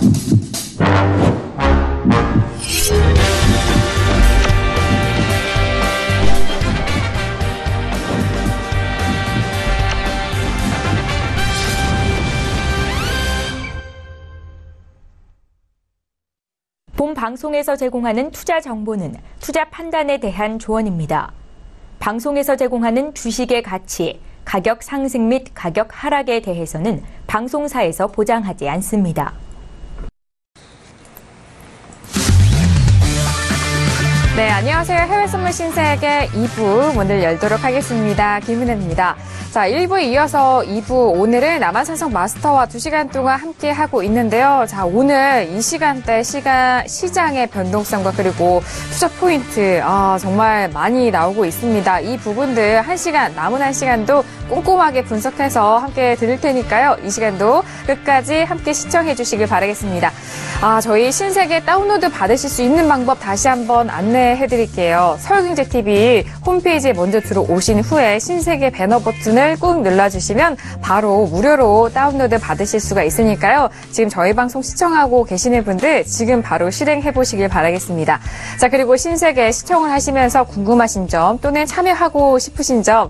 본 방송에서 제공하는 투자 정보는 투자 판단에 대한 조언입니다. 방송에서 제공하는 주식의 가치, 가격 상승 및 가격 하락에 대해서는 방송사에서 보장하지 않습니다. 네, 안녕하세요. 해외 선물 신세계 2부 문을 열도록 하겠습니다. 김은혜입니다. 자, 1부에 이어서 2부 오늘은 남한산성 마스터와 2시간 동안 함께하고 있는데요. 자, 오늘 이 시간대 시장의 변동성과 그리고 투자 포인트 정말 많이 나오고 있습니다. 이 부분들 남은 1시간도 꼼꼼하게 분석해서 함께 들을 테니까요. 이 시간도 끝까지 함께 시청해 주시길 바라겠습니다. 저희 신세계 다운로드 받으실 수 있는 방법 다시 한번 안내해 드릴게요. 서울경제TV 홈페이지에 먼저 들어오신 후에 신세계 배너 버튼을 꾹 눌러주시면 바로 무료로 다운로드 받으실 수가 있으니까요. 지금 저희 방송 시청하고 계시는 분들 지금 바로 실행해 보시길 바라겠습니다. 자, 그리고 신세계 시청을 하시면서 궁금하신 점 또는 참여하고 싶으신 점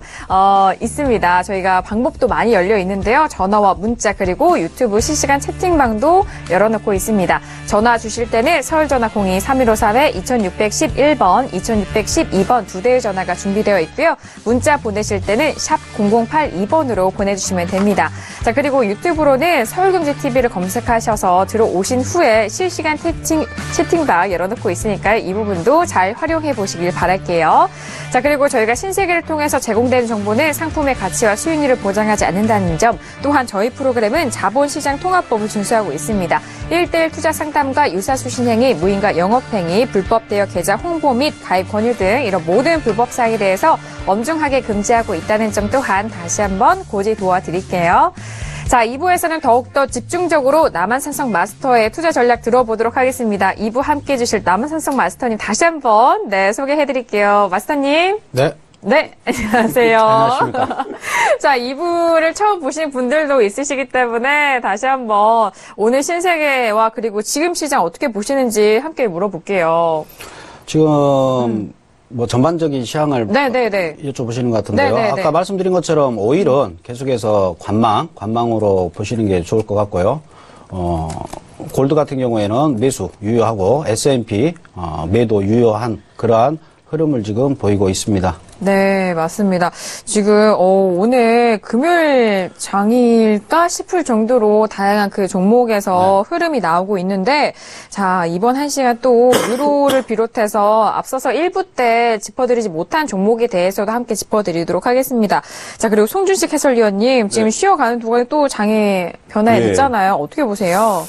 있습니다. 저희가 방법도 많이 열려 있는데요. 전화와 문자 그리고 유튜브 실시간 채팅방도 열어놓고 있습니다. 전화 주실 때는 서울전화 02-3153-2611번, 2612번 두 대의 전화가 준비되어 있고요. 문자 보내실 때는 샵 0082번으로 보내주시면 됩니다. 자, 그리고 유튜브로는 서울경제TV를 검색하셔서 들어오신 후에 실시간 채팅방 열어놓고 있으니까요. 이 부분도 잘 활용해 보시길 바랄게요. 자, 그리고 저희가 신세계를 통해서 제공되는 정보는 상품의 가치와 수익률을 보장하지 않는다는 점, 또한 저희 프로그램은 자본시장 통합법을 준수하고 있습니다. 1:1 투자 상담과 유사수신 행위, 무인과 영업행위, 불법 대여 계좌 홍보 및 가입 권유 등 이런 모든 불법 사항에 대해서 엄중하게 금지하고 있다는 점 또한 다시 한번 고지 도와드릴게요. 자, 2부에서는 더욱더 집중적으로 남한산성 마스터의 투자 전략 들어보도록 하겠습니다. 2부 함께해 주실 남한산성 마스터님 다시 한번 소개해드릴게요. 마스터님. 네. 네, 안녕하세요. 안녕하십니까. 자, 2부를 처음 보신 분들도 있으시기 때문에 다시 한번 오늘 신세계와 그리고 지금 시장 어떻게 보시는지 함께 물어볼게요. 지금 전반적인 시황을 여쭤보시는 것 같은데요. 네네네. 아까 말씀드린 것처럼 5일은 계속해서 관망으로 보시는 게 좋을 것 같고요. 골드 같은 경우에는 매수 유효하고 S&P 매도 유효한 그러한 흐름을 지금 보이고 있습니다. 네, 맞습니다. 지금 오늘 금요일 장일까 싶을 정도로 다양한 그 종목에서 흐름이 나오고 있는데, 자, 이번 1시간 또 유로를 비롯해서 앞서서 1부 때 짚어드리지 못한 종목에 대해서도 함께 짚어드리도록 하겠습니다. 자, 그리고 송준식 해설위원님, 지금 쉬어가는 동안에 또 장에 변화했잖아요. 어떻게 보세요?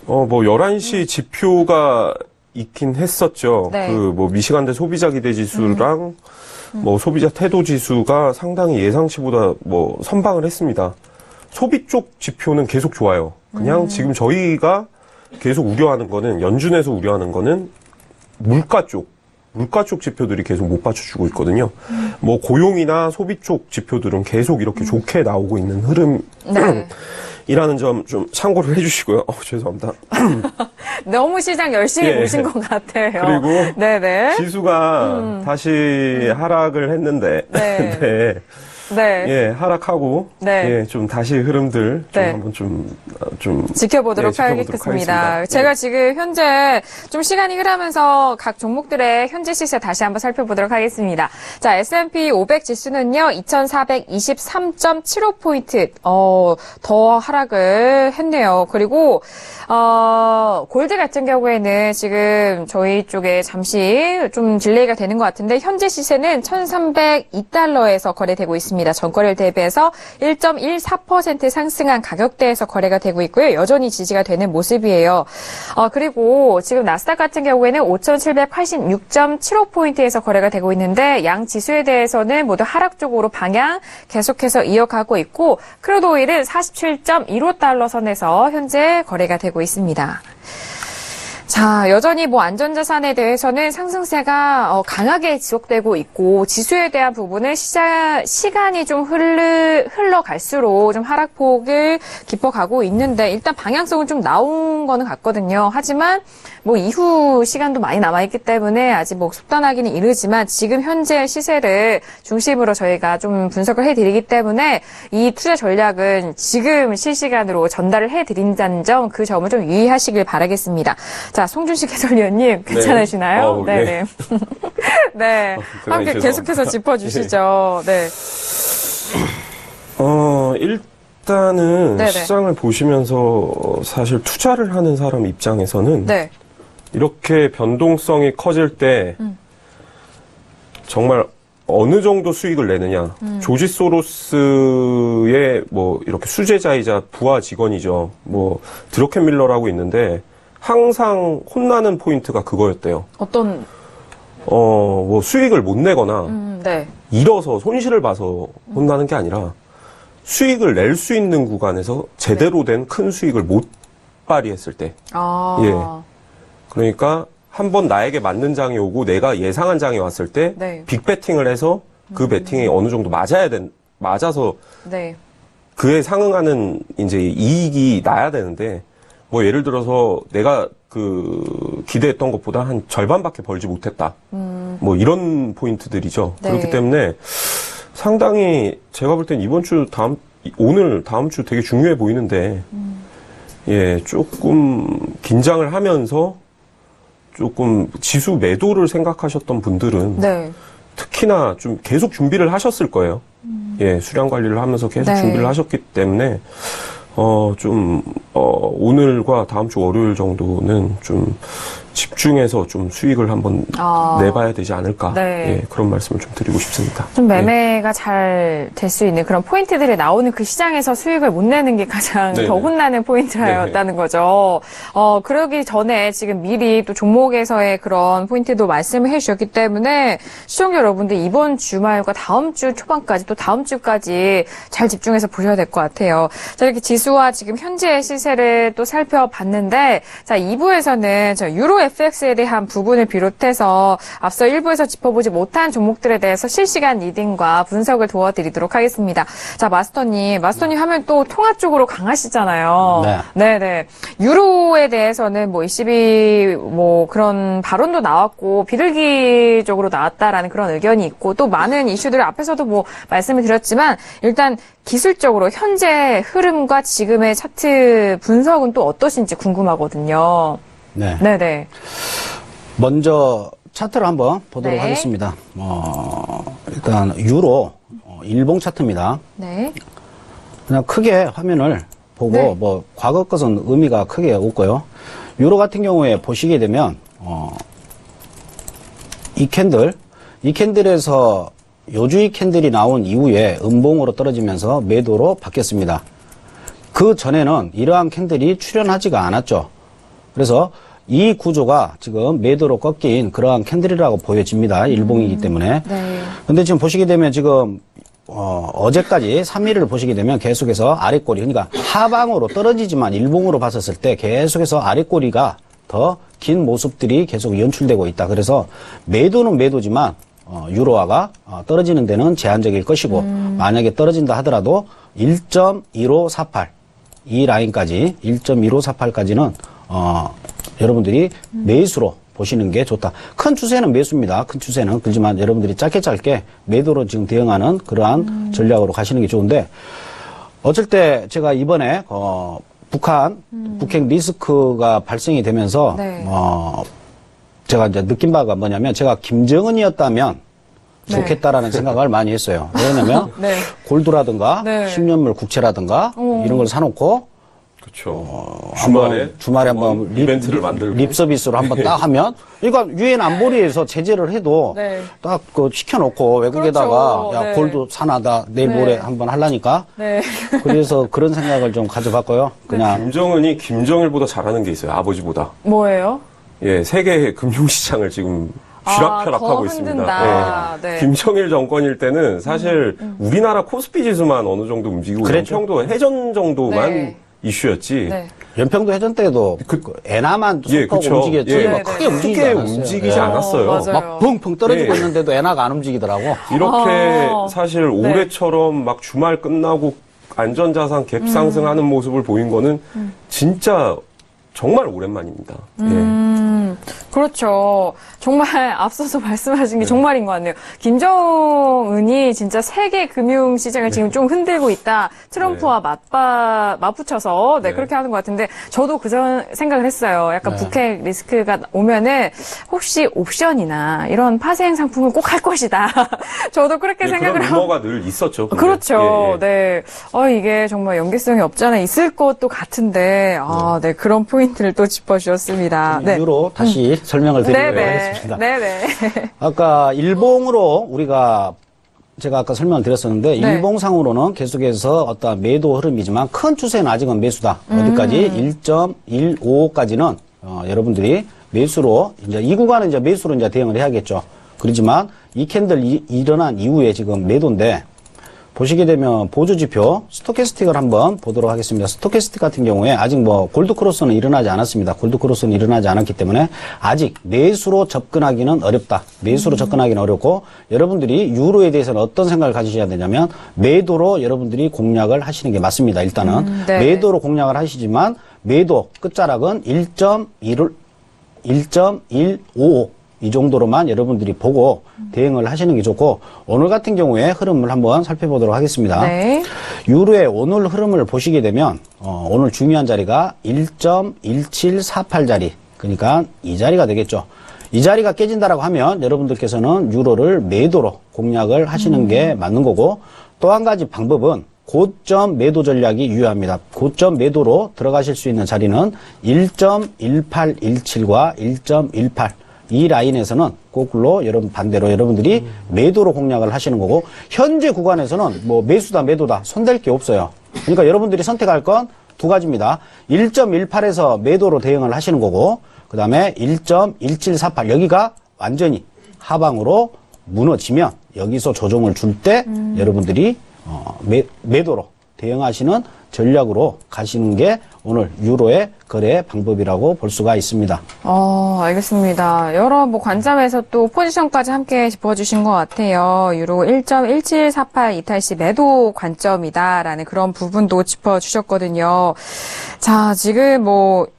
11시 지표가 있긴 했었죠. 네. 미시간대 소비자 기대 지수랑 소비자 태도 지수가 상당히 예상치보다 선방을 했습니다. 소비 쪽 지표는 계속 좋아요. 그냥 지금 저희가 계속 우려하는 거는, 연준에서 우려하는 거는 물가 쪽 지표들이 계속 못 받쳐주고 있거든요. 고용이나 소비 쪽 지표들은 계속 이렇게 좋게 나오고 있는 흐름. 네. 이라는 점 좀 참고를 해주시고요. 죄송합니다. 너무 시장 열심히 보신 것 같아요. 그리고 네네. 지수가 다시 하락을 했는데, 하락하고, 좀 다시 흐름들 한번 좀 지켜보도록 하겠습니다. 제가 지금 현재 좀 시간이 흐르면서 각 종목들의 현재 시세 다시 한번 살펴보도록 하겠습니다. 자, S&P 500 지수는요, 2423.75포인트, 더 하락을 했네요. 그리고, 골드 같은 경우에는 지금 저희 쪽에 잠시 좀 딜레이가 되는 것 같은데, 현재 시세는 1302달러에서 거래되고 있습니다. 전거래일 대비해서 1.14% 상승한 가격대에서 거래가 되고 있고요. 여전히 지지가 되는 모습이에요. 그리고 지금 나스닥 같은 경우에는 5,786.75포인트에서 거래가 되고 있는데 양 지수에 대해서는 모두 하락 쪽으로 방향 계속해서 이어가고 있고 크루드 오일은 47.15달러 선에서 현재 거래가 되고 있습니다. 자, 여전히 뭐 안전자산에 대해서는 상승세가 강하게 지속되고 있고 지수에 대한 부분은 시간이 좀 흘러갈수록 좀 하락폭을 깊어가고 있는데 일단 방향성은 좀 나온 거는 같거든요. 하지만 뭐 이후 시간도 많이 남아있기 때문에 아직 뭐 속단하기는 이르지만 지금 현재 시세를 중심으로 저희가 좀 분석을 해드리기 때문에 이 투자 전략은 지금 실시간으로 전달을 해드린다는 점, 그 점을 좀 유의하시길 바라겠습니다. 자, 송준식 해설위원님 괜찮으시나요? 네. 네. 네. 함께 계속해서 짚어주시죠. 네. 일단은 네네. 시장을 보시면서 사실 투자를 하는 사람 입장에서는 네. 이렇게 변동성이 커질 때 정말 어느 정도 수익을 내느냐. 조지 소로스의 뭐 이렇게 수제자이자 부하 직원이죠. 뭐 드로켄 밀러라고 있는데 항상 혼나는 포인트가 그거였대요. 어떤, 뭐 수익을 못 내거나 네. 잃어서 손실을 봐서 혼나는 게 아니라 수익을 낼 수 있는 구간에서 제대로 된 큰 수익을 못 발휘했을 때. 아. 예. 그러니까 한번 나에게 맞는 장이 오고 내가 예상한 장이 왔을 때 네. 빅배팅을 해서 그 배팅이 어느 정도 맞아서 네. 그에 상응하는 이제 이익이 나야 되는데 뭐 예를 들어서 내가 그 기대했던 것보다 한 절반밖에 벌지 못했다. 뭐 이런 포인트들이죠. 네. 그렇기 때문에 상당히 제가 볼 땐 이번 주 오늘 다음 주 되게 중요해 보이는데 예, 조금 긴장을 하면서 조금 지수 매도를 생각하셨던 분들은 네. 특히나 좀 계속 준비를 하셨을 거예요. 예, 수량 관리를 하면서 계속 네. 준비를 하셨기 때문에 오늘과 다음 주 월요일 정도는 좀 집중해서 좀 수익을 한번 내봐야 되지 않을까. 네. 예, 그런 말씀을 좀 드리고 싶습니다. 좀 매매가 잘 될 수 있는 그런 포인트들이 나오는 그 시장에서 수익을 못 내는 게 가장 네네. 더 혼나는 포인트였다는 거죠. 그러기 전에 지금 미리 또 종목에서의 그런 포인트도 말씀을 해주셨기 때문에 시청자 여러분들 이번 주말과 다음 주 초반까지 또 다음 주까지 잘 집중해서 보셔야 될 것 같아요. 자, 이렇게 지수와 지금 현재의 시세를 또 살펴봤는데, 자, 2부에서는 저 유로 FX에 대한 부분을 비롯해서 앞서 1부에서 짚어보지 못한 종목들에 대해서 실시간 리딩과 분석을 도와드리도록 하겠습니다. 자, 마스터님 하면 또 통화 쪽으로 강하시잖아요. 네. 네네. 유로에 대해서는 뭐 ECB 뭐 그런 발언도 나왔고 비둘기적으로 나왔다라는 그런 의견이 있고 또 많은 이슈들을 앞에서도 뭐 말씀을 드렸지만 일단 기술적으로 현재 흐름과 지금의 차트 분석은 또 어떠신지 궁금하거든요. 네. 네네. 먼저 차트를 한번 보도록 네. 하겠습니다. 일단 유로 일봉 차트입니다. 네. 그냥 크게 화면을 보고 네. 뭐 과거 것은 의미가 크게 없고요. 유로 같은 경우에 보시게 되면 이 캔들에서 요주의 캔들이 나온 이후에 음봉으로 떨어지면서 매도로 바뀌었습니다. 그 전에는 이러한 캔들이 출현하지가 않았죠. 그래서 이 구조가 지금 매도로 꺾인 그러한 캔들이라고 보여집니다. 일봉이기 때문에. 네. 근데 지금 보시게 되면 지금 어제까지 3일을 보시게 되면 계속해서 아랫꼬리, 그러니까 하방으로 떨어지지만 일봉으로 봤었을 때 계속해서 아랫꼬리가 더 긴 모습들이 계속 연출되고 있다. 그래서 매도는 매도지만 유로화가 떨어지는 데는 제한적일 것이고 만약에 떨어진다 하더라도 1.1548 이 라인까지 1.1548까지는 여러분들이 매수로 보시는 게 좋다. 큰 추세는 매수입니다. 큰 추세는. 그렇지만 여러분들이 짧게 매도로 지금 대응하는 그러한 전략으로 가시는 게 좋은데 어쩔 때 제가 이번에 북핵 리스크가 발생이 되면서 네. 제가 이제 느낀 바가 뭐냐면 제가 김정은이었다면 좋겠다라는 생각을 많이 했어요. 왜냐면 네. 골드라든가 네. 10년물 국채라든가 이런 걸 사놓고 그렇죠. 주말에 한번 이벤트를 만들고 립 서비스로 한번 딱 하면, 그러니까 유엔 안보리에서 제재를 해도 네. 딱 그 시켜놓고 외국에다가 그렇죠. 야 네. 골드 사나다 내일 네. 모레 한번 하려니까. 네. 그래서 그런 생각을 좀 가져봤고요. 그냥 김정은이 김정일보다 잘하는 게 있어요. 아버지보다. 뭐예요? 예, 세계 금융시장을 지금 쥐락펴락하고 더 있습니다. 흔든다. 예. 네. 김정일 정권일 때는 사실 우리나라 코스피 지수만 어느 정도 움직이고 그랬죠. 연평도 해전 정도만 네. 이슈였지. 네. 연평도 해전 때도 엔화만 예, 속하고 그쵸. 움직였지 예. 뭐 크게 움직이지 크게 않았어요. 움직이지 예. 않았어요. 맞아요. 막 붕붕 떨어지고 예. 있는데도 엔화가 안 움직이더라고. 이렇게 아. 사실 올해처럼 막 주말 끝나고 안전자산 갭 상승하는 모습을 보인 거는 진짜 정말 오랜만입니다. 그렇죠. 정말 앞서서 말씀하신 게 정말인 것 같네요. 김정은이 진짜 세계 금융시장을 지금 좀 흔들고 있다. 트럼프와 맞붙여서 그렇게 하는 것 같은데 저도 그전 생각을 했어요. 약간 북핵 리스크가 오면은 혹시 옵션이나 이런 파생 상품을 꼭 할 것이다. 저도 그렇게 예, 생각을 그런 루머가 늘 있었죠. 근데. 그렇죠. 예, 예. 네. 이게 정말 연계성이 없잖아. 있을 것도 같은데, 네. 그런 포인트를 또 짚어주셨습니다. 네. 이유로 다시 설명을 드리도록 하겠습니다. 네네. 아까 일봉으로 제가 아까 설명을 드렸었는데 네. 일봉상으로는 계속해서 어떤 매도 흐름이지만 큰 추세는 아직은 매수다. 어디까지? 1.155까지는 여러분들이 매수로 이제 이 구간은 이제 매수로 이제 대응을 해야겠죠. 그렇지만 이 캔들 일어난 이후에 지금 매도인데 보시게 되면 보조지표 스토캐스틱을 한번 보도록 하겠습니다. 스토캐스틱 같은 경우에 아직 골드크로스는 일어나지 않았습니다. 골드크로스는 일어나지 않았기 때문에 아직 매수로 접근하기는 어렵다. 매수로 접근하기는 어렵고 여러분들이 유로에 대해서는 어떤 생각을 가지셔야 되냐면 매도로 여러분들이 공략을 하시는 게 맞습니다. 일단은 네. 매도로 공략을 하시지만 매도 끝자락은 1.155 이 정도로만 여러분들이 보고 대응을 하시는 게 좋고 오늘 같은 경우에 흐름을 한번 살펴보도록 하겠습니다. 네. 유로의 오늘 흐름을 보시게 되면 오늘 중요한 자리가 1.1748 자리 그러니까 이 자리가 되겠죠. 이 자리가 깨진다라고 하면 여러분들께서는 유로를 매도로 공략을 하시는 게 맞는 거고 또 한 가지 방법은 고점 매도 전략이 유효합니다. 고점 매도로 들어가실 수 있는 자리는 1.1817과 1.18 이 라인에서는 거꾸로 반대로 여러분들이 매도로 공략을 하시는 거고 현재 구간에서는 매수다 매도다 손댈 게 없어요. 그러니까 여러분들이 선택할 건 두 가지입니다. 1.18에서 매도로 대응을 하시는 거고 그 다음에 1.1748 여기가 완전히 하방으로 무너지면 여기서 조정을 줄 때 여러분들이 매도로 대응하시는 전략으로 가시는 게 오늘 유로의 거래 방법이라고 볼 수가 있습니다. 알겠습니다. 여러 관점에서 또 포지션까지 함께 짚어주신 것 같아요. 유로 1.1748 이탈시 매도 관점이다라는 그런 부분도 짚어주셨거든요. 자, 지금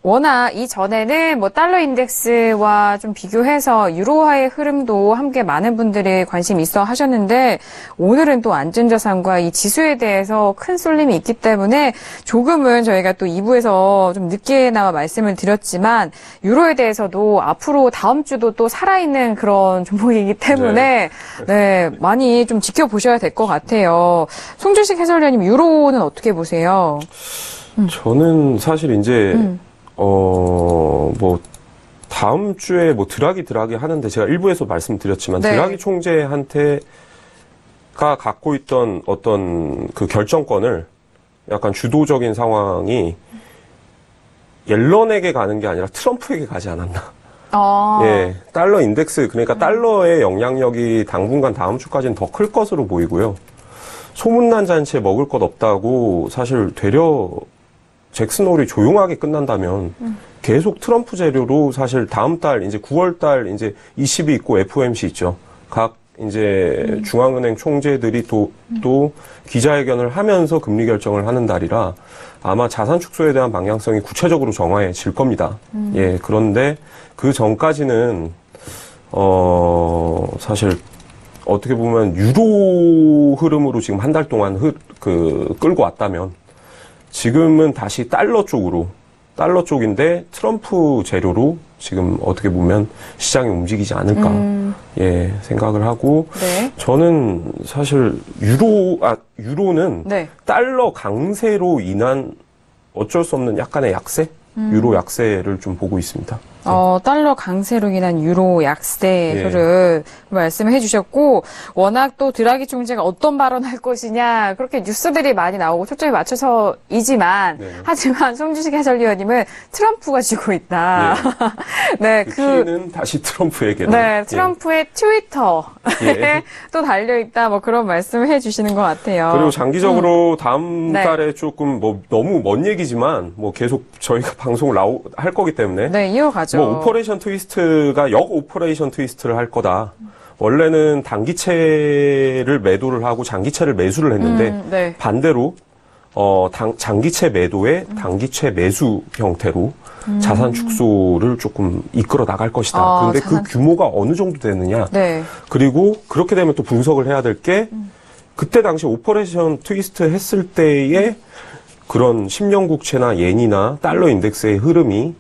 워낙 이전에는 달러 인덱스와 좀 비교해서 유로화의 흐름도 함께 많은 분들이 관심 있어 하셨는데 오늘은 또 안전자산과 이 지수에 대해서 큰 쏠림이 있기 때문에 조금은 저희가 또 2부에서 좀 늦게나마 말씀을 드렸지만 유로에 대해서도 앞으로 다음 주도 또 살아있는 그런 종목이기 때문에 네, 많이 좀 지켜보셔야 될 것 같아요. 송주식 해설위원님 유로는 어떻게 보세요? 저는 사실 이제 다음 주에 드라기 하는데 제가 일부에서 말씀드렸지만 네. 드라기 총재한테가 갖고 있던 어떤 그 결정권을 약간 주도적인 상황이 옐런에게 가는 게 아니라 트럼프에게 가지 않았나. 예, 달러 인덱스, 그러니까 달러의 영향력이 당분간 다음 주까지는 더 클 것으로 보이고요. 소문난 잔치에 먹을 것 없다고 사실 되려 잭슨 홀이 조용하게 끝난다면 계속 트럼프 재료로 사실 다음 달, 이제 9월 달, 이제 ECB 있고 FOMC 있죠. 각 이제 중앙은행 총재들이 또 기자회견을 하면서 금리 결정을 하는 달이라 아마 자산 축소에 대한 방향성이 구체적으로 정해질 겁니다. 예, 그런데 그 전까지는 사실 어떻게 보면 유로 흐름으로 지금 한 달 동안 끌고 왔다면 지금은 다시 달러 쪽인데 트럼프 재료로 지금 어떻게 보면 시장이 움직이지 않을까 예, 생각을 하고 네. 저는 사실 유로는 네. 달러 강세로 인한 어쩔 수 없는 약간의 약세? 유로 약세를 좀 보고 있습니다. 달러 강세로 인한 유로 약세 예. 흐름 말씀해 주셨고, 워낙 또 드라기 총재가 어떤 발언할 것이냐, 그렇게 뉴스들이 많이 나오고 초점이 맞춰서이지만, 네. 하지만 송주식 해설위원님은 트럼프가 쥐고 있다. 네, 그 키는 다시 트럼프에게로. 네, 트럼프의 트위터에 예. 또 달려있다, 뭐 그런 말씀을 해주시는 것 같아요. 그리고 장기적으로 다음 네. 달에 조금 뭐 너무 먼 얘기지만 뭐 계속 저희가 방송을 할 거기 때문에 네, 이어가죠. 뭐 오퍼레이션 트위스트가 역 오퍼레이션 트위스트를 할 거다. 원래는 단기채를 매도를 하고 장기채를 매수를 했는데 네. 반대로 장기채 매도에 단기채 매수 형태로 자산 축소를 조금 이끌어 나갈 것이다. 그런데 그 규모가 어느 정도 되느냐. 네. 그리고 그렇게 되면 또 분석을 해야 될 게 그때 당시 오퍼레이션 트위스트 했을 때의 그런 10년 국채나 옌이나 달러 인덱스의 흐름이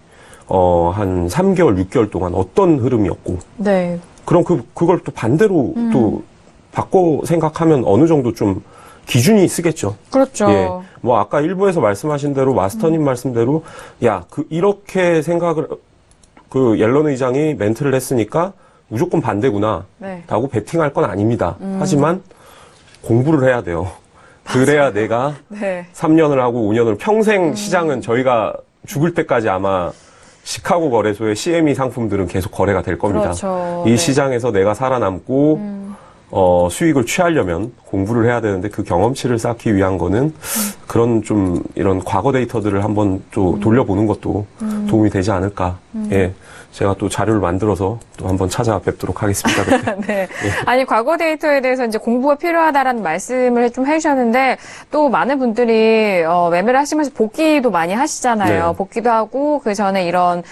한 3개월, 6개월 동안 어떤 흐름이었고 네. 그럼 그걸 또 반대로 또 바꿔 생각하면 어느 정도 좀 기준이 쓰겠죠. 그렇죠. 예. 뭐 아까 일부에서 말씀하신 대로 마스터님 말씀대로 이렇게 생각을 옐런 의장이 멘트를 했으니까 무조건 반대구나. 네. 라고 베팅할 건 아닙니다. 하지만 공부를 해야 돼요. 그래야 내가 네. 3년을 하고 5년을 평생 시장은 저희가 죽을 때까지 아마 시카고 거래소의 CME 상품들은 계속 거래가 될 겁니다. 그렇죠. 이 네. 시장에서 내가 살아남고 수익을 취하려면 공부를 해야 되는데 그 경험치를 쌓기 위한 거는 그런 좀 이런 과거 데이터들을 한번 또 돌려보는 것도 도움이 되지 않을까. 예. 제가 또 자료를 만들어서 또 한번 찾아뵙도록 하겠습니다. 그때. 네. 아니, 과거 데이터에 대해서 이제 공부가 필요하다라는 말씀을 좀 해주셨는데, 또 많은 분들이, 매매를 하시면서 복귀도 많이 하시잖아요. 네. 복귀도 하고, 그 전에 이런,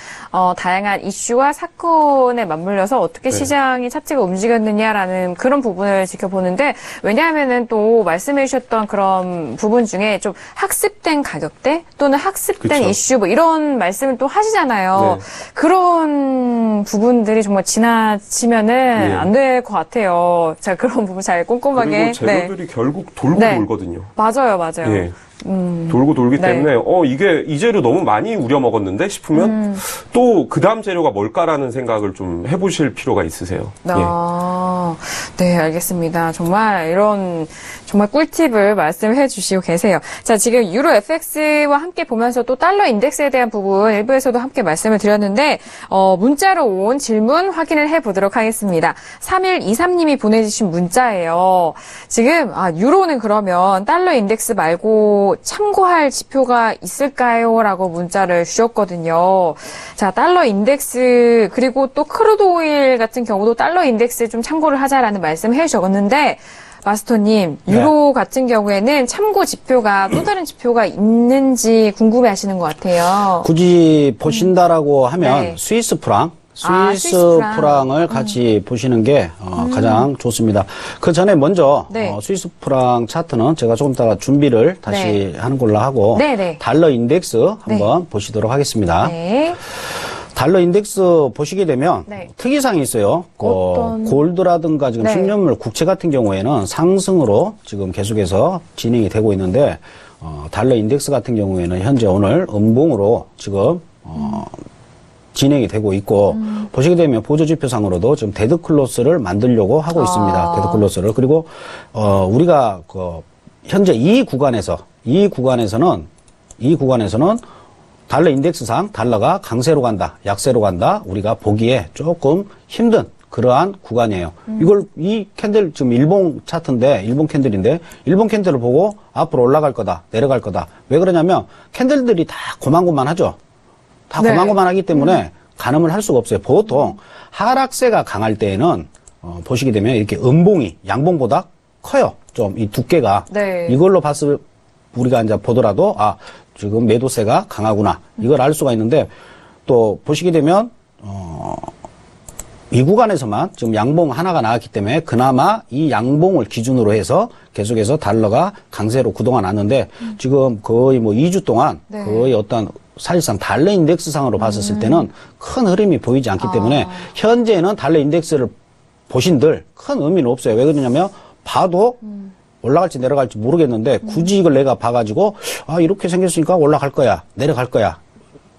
다양한 이슈와 사건에 맞물려서 어떻게 네. 시장이 차트가 움직였느냐라는 그런 부분을 지켜보는데, 왜냐하면은 또 말씀해 주셨던 그런 부분 중에 좀 학습된 가격대 또는 학습된 그쵸. 이슈 뭐 이런 말씀을 또 하시잖아요. 네. 그런 부분들이 정말 지나치면은 예. 안 될 것 같아요. 자, 그런 부분 잘 꼼꼼하게. 그리고 재료들이 결국 돌고 네. 돌거든요. 맞아요, 맞아요. 예. 돌고 돌기 네. 때문에 이게 이 재료 너무 많이 우려 먹었는데 싶으면 또 그 다음 재료가 뭘까라는 생각을 좀 해보실 필요가 있으세요. 네, 알겠습니다. 정말 이런 정말 꿀팁을 말씀해 주시고 계세요. 자, 지금 유로 FX와 함께 보면서 또 달러 인덱스에 대한 부분 일부에서도 함께 말씀을 드렸는데 문자로 온 질문 확인을 해보도록 하겠습니다. 3123님이 보내주신 문자예요. 지금 유로는 그러면 달러 인덱스 말고 참고할 지표가 있을까요? 라고 문자를 주셨거든요. 자, 달러 인덱스 그리고 또 크루드 오일 같은 경우도 달러 인덱스 좀 참고를 하자라는 말씀을 해주셨는데 마스터님, 유로 같은 경우에는 참고 지표가 또 다른 지표가 있는지 궁금해 하시는 것 같아요. 굳이 보신다라고 하면 네. 스위스 프랑, 스위스 프랑을 같이 보시는 게 가장 좋습니다. 그 전에 먼저 네. 스위스 프랑 차트는 제가 조금 이따가 준비를 다시 하는 걸로 하고 네, 네. 달러 인덱스 한번 보시도록 하겠습니다. 네. 달러 인덱스 보시게 되면 네. 특이사항이 있어요. 어떤? 골드라든가 지금 네. 10년물 국채 같은 경우에는 상승으로 지금 계속해서 진행이 되고 있는데 달러 인덱스 같은 경우에는 현재 오늘 음봉으로 지금 진행이 되고 있고 보시게 되면 보조지표상으로도 지금 데드클로스를 만들려고 하고 있습니다. 데드클로스를. 그리고 우리가 현재 이 구간에서는 달러 인덱스상 달러가 강세로 간다, 약세로 간다, 우리가 보기에 조금 힘든 그러한 구간이에요. 이 캔들 지금 일본 차트인데, 일본 캔들인데, 일본 캔들을 보고 앞으로 올라갈 거다, 내려갈 거다. 왜 그러냐면 캔들들이 다 고만고만하죠. 다 네. 고만고만하기 때문에 가늠을 할 수가 없어요. 보통 하락세가 강할 때에는 보시게 되면 이렇게 음봉이 양봉보다 커요. 좀 이 두께가. 네. 이걸로 봤을 우리가 이제 보더라도 지금 매도세가 강하구나. 이걸 알 수가 있는데 또 보시게 되면 이 구간에서만 지금 양봉 하나가 나왔기 때문에 그나마 이 양봉을 기준으로 해서 계속해서 달러가 강세로 그동안 왔는데 지금 거의 뭐 2주 동안 네. 거의 어떤 사실상 달러 인덱스상으로 봤었을 때는 큰 흐름이 보이지 않기 때문에 현재는 달러 인덱스를 보신들 큰 의미는 없어요. 왜 그러냐면 봐도 올라갈지 내려갈지 모르겠는데 굳이 이걸 내가 봐가지고 이렇게 생겼으니까 올라갈 거야, 내려갈 거야.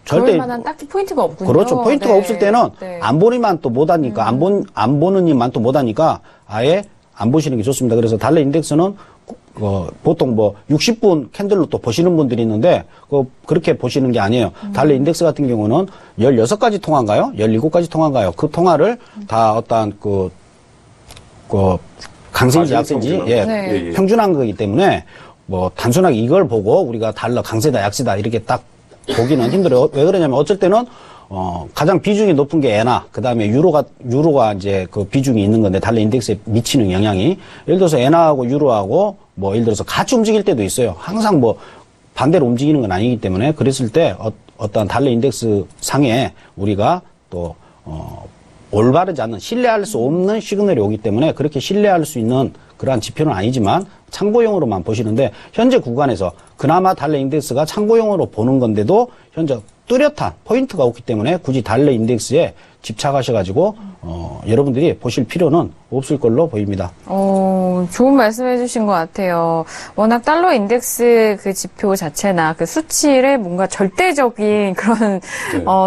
절대 만한 딱히 포인트가 없군요. 그렇죠. 포인트가 네. 없을 때는 네. 안 보니만 또 못하니까 안 보는 이만 또 못하니까 아예 안 보시는 게 좋습니다. 그래서 달러 인덱스는 보통 뭐 60분 캔들로 또 보시는 분들이 있는데 그렇게 보시는 게 아니에요. 달러 인덱스 같은 경우는 16가지 통화인가요? 17가지 통화인가요? 그 통화를 다 어떠한 강세인지 약세인지 네. 평준한 거기 때문에 뭐 단순하게 이걸 보고 우리가 달러 강세다 약세다 이렇게 딱 보기는 힘들어요. 왜 그러냐면 어쩔 때는 가장 비중이 높은 게 엔화, 그 다음에 유로가 이제 그 비중이 있는 건데 달러 인덱스에 미치는 영향이 예를 들어서 엔화하고 유로하고 뭐 예를 들어서 같이 움직일 때도 있어요. 항상 뭐 반대로 움직이는 건 아니기 때문에 그랬을 때 어떤 달러 인덱스 상에 우리가 또 올바르지 않는 신뢰할 수 없는 시그널이 오기 때문에 그렇게 신뢰할 수 있는 그러한 지표는 아니지만 참고용으로만 보시는데 현재 구간에서 그나마 달러 인덱스가 참고용으로 보는 건데도 현재 뚜렷한 포인트가 없기 때문에 굳이 달러 인덱스에 집착하셔가지고 여러분들이 보실 필요는 없을 걸로 보입니다. 좋은 말씀 해주신 것 같아요. 워낙 달러 인덱스 그 지표 자체나 그 수치를 뭔가 절대적인 그런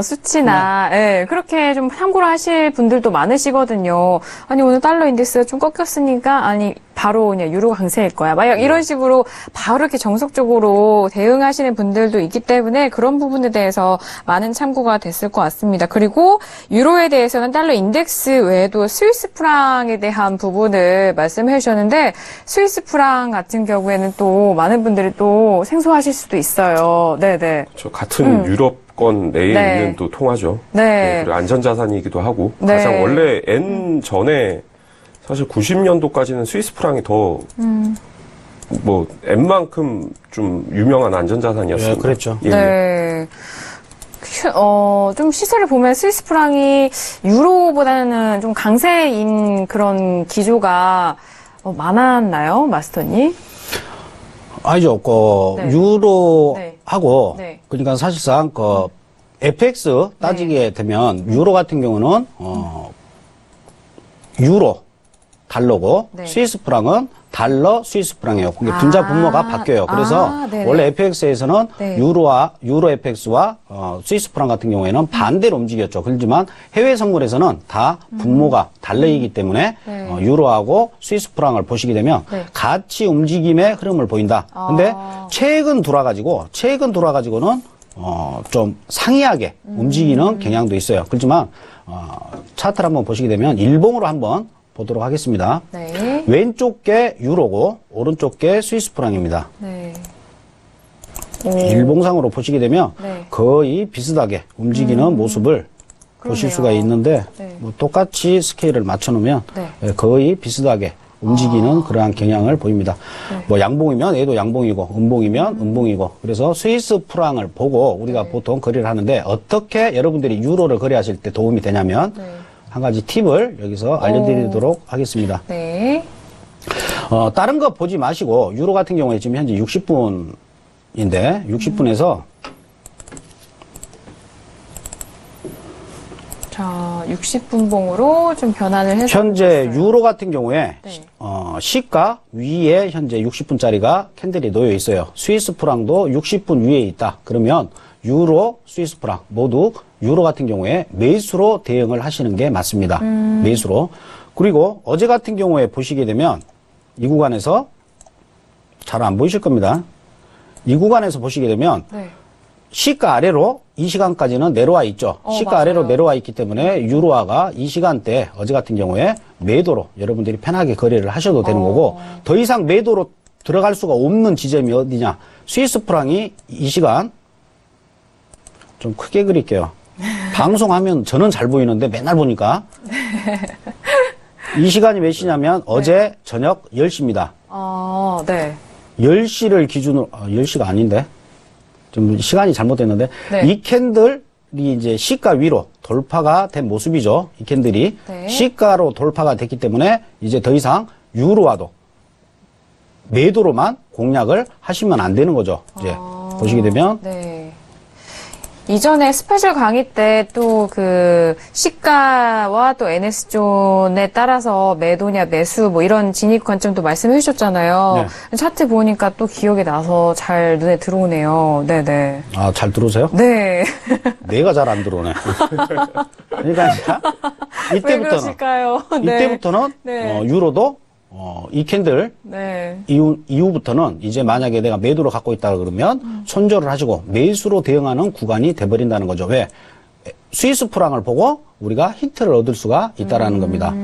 수치나 그렇게 좀 참고를 하실 분들도 많으시거든요. 아니 오늘 달러 인덱스가 좀 꺾였으니까 아니 바로 그냥 유로 강세일 거야. 만약 이런 식으로 바로 이렇게 정석적으로 대응하시는 분들도 있기 때문에 그런 부분에 대해서 많은 참고가 됐을 것 같습니다. 그리고 유로에 대해서는 달러 인덱스 외에도 스위스 프랑에 대한 부분을 말씀해 주셨는데 스위스 프랑 같은 경우에는 또 많은 분들이 또 생소하실 수도 있어요. 네네. 그렇죠. 같은 유럽권 내에 네. 있는 또 통화죠. 네. 그리고 안전자산이기도 하고 네. 가장 원래 N 전에 사실 90년도까지는 스위스 프랑이 더 뭐 N만큼 좀 유명한 안전자산이었습니다. 예, 그랬죠. 예, 예. 네. 좀 시세를 보면 스위스 프랑이 유로보다는 좀 강세인 그런 기조가 많았나요, 마스터님? 아니죠. 네. 유로하고 네. 그러니까 사실상 FX 따지게 되면 유로 같은 경우는 유로 달러고 네. 스위스 프랑은 달러 스위스 프랑이에요. 그게 분자 분모가 바뀌어요. 그래서 네네. 원래 FX에서는 네. 유로 FX와 스위스 프랑 같은 경우에는 반대로 움직였죠. 그렇지만 해외 선물에서는 다 분모가 달러이기 때문에 네. 유로하고 스위스 프랑을 보시게 되면 네. 같이 움직임의 흐름을 보인다. 근데 최근 돌아가지고는 좀 상이하게 움직이는 경향도 있어요. 그렇지만 차트를 한번 보시게 되면 일봉으로 한번 보도록 하겠습니다. 네. 왼쪽 게 유로고 오른쪽 게 스위스 프랑입니다. 네. 일봉상으로 보시게 되면 네. 거의 비슷하게 움직이는 모습을 보실 그러네요. 수가 있는데 네. 뭐 똑같이 스케일을 맞춰놓으면 네. 거의 비슷하게 움직이는 그러한 경향을 보입니다. 뭐 양봉이면 얘도 양봉이고 음봉이면 음봉이고 그래서 스위스 프랑을 보고 우리가 보통 거래를 하는데 어떻게 여러분들이 유로를 거래하실 때 도움이 되냐면 한 가지 팁을 여기서 알려드리도록 하겠습니다. 네. 다른 거 보지 마시고 유로 같은 경우에 지금 현재 60분인데 60분에서 자, 60분봉으로 좀 변환을 해서 현재 보겠어요. 유로 같은 경우에 네. 시가 위에 현재 60분짜리가 캔들이 놓여 있어요. 스위스 프랑도 60분 위에 있다. 그러면 유로, 스위스 프랑 모두 유로 같은 경우에 매수로 대응을 하시는 게 맞습니다. 매수로. 그리고 어제 같은 경우에 보시게 되면 이 구간에서 잘 안 보이실 겁니다. 이 구간에서 보시게 되면 네. 시가 아래로 이 시간까지는 내려와 있죠. 시가 맞아요. 아래로 내려와 있기 때문에 유로화가 이 시간대 어제 같은 경우에 매도로 여러분들이 편하게 거래를 하셔도 되는 거고 더 이상 매도로 들어갈 수가 없는 지점이 어디냐. 스위스 프랑이 이 시간 좀 크게 그릴게요. 방송하면 저는 잘 보이는데 맨날 보니까 이 시간이 몇 시냐면 어제 저녁 10시입니다. 네. 10시를 기준으로 10시가 아닌데 좀 시간이 잘못됐는데 네. 이 캔들이 이제 시가 위로 돌파가 된 모습이죠. 이 캔들이 네. 시가로 돌파가 됐기 때문에 이제 더 이상 유로와도 매도로만 공략을 하시면 안 되는 거죠. 이제 보시게 되면 네. 이전에 스페셜 강의 때 또 그 시가와 또 NS존에 따라서 매도냐 매수 뭐 이런 진입 관점도 말씀해 주셨잖아요. 네. 차트 보니까 또 기억이 나서 잘 눈에 들어오네요. 네네. 아, 잘 들어오세요? 네. 내가 잘 안 들어오네. 그러니까 왜 이때부터는 그러실까요? 네. 이때부터는 네. 유로도 이 캔들 네. 이후부터는 이제 만약에 내가 매도를 갖고 있다 그러면 손절을 하시고 매수로 대응하는 구간이 돼버린다는 거죠. 왜? 스위스 프랑을 보고 우리가 힌트를 얻을 수가 있다라는 겁니다.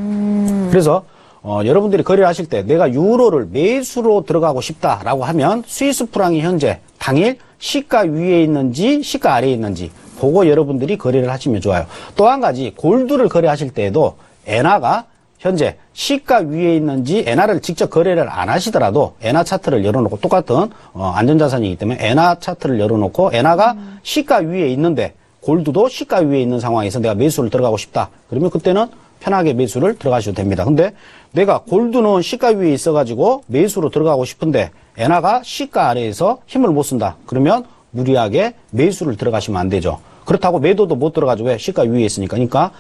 그래서 여러분들이 거래를 하실 때 내가 유로를 매수로 들어가고 싶다라고 하면 스위스 프랑이 현재 당일 시가 위에 있는지 시가 아래에 있는지 보고 여러분들이 거래를 하시면 좋아요. 또 한 가지 골드를 거래하실 때에도 엔화가 현재 시가 위에 있는지 엔화를 직접 거래를 안 하시더라도 엔화 차트를 열어놓고 똑같은 안전자산이기 때문에 엔화 차트를 열어놓고 엔화가 시가 위에 있는데 골드도 시가 위에 있는 상황에서 내가 매수를 들어가고 싶다. 그러면 그때는 편하게 매수를 들어가셔도 됩니다. 근데 내가 골드는 시가 위에 있어가지고 매수로 들어가고 싶은데 엔화가 시가 아래에서 힘을 못 쓴다. 그러면 무리하게 매수를 들어가시면 안 되죠. 그렇다고 매도도 못 들어가죠. 왜? 시가 위에 있으니까. 그러니까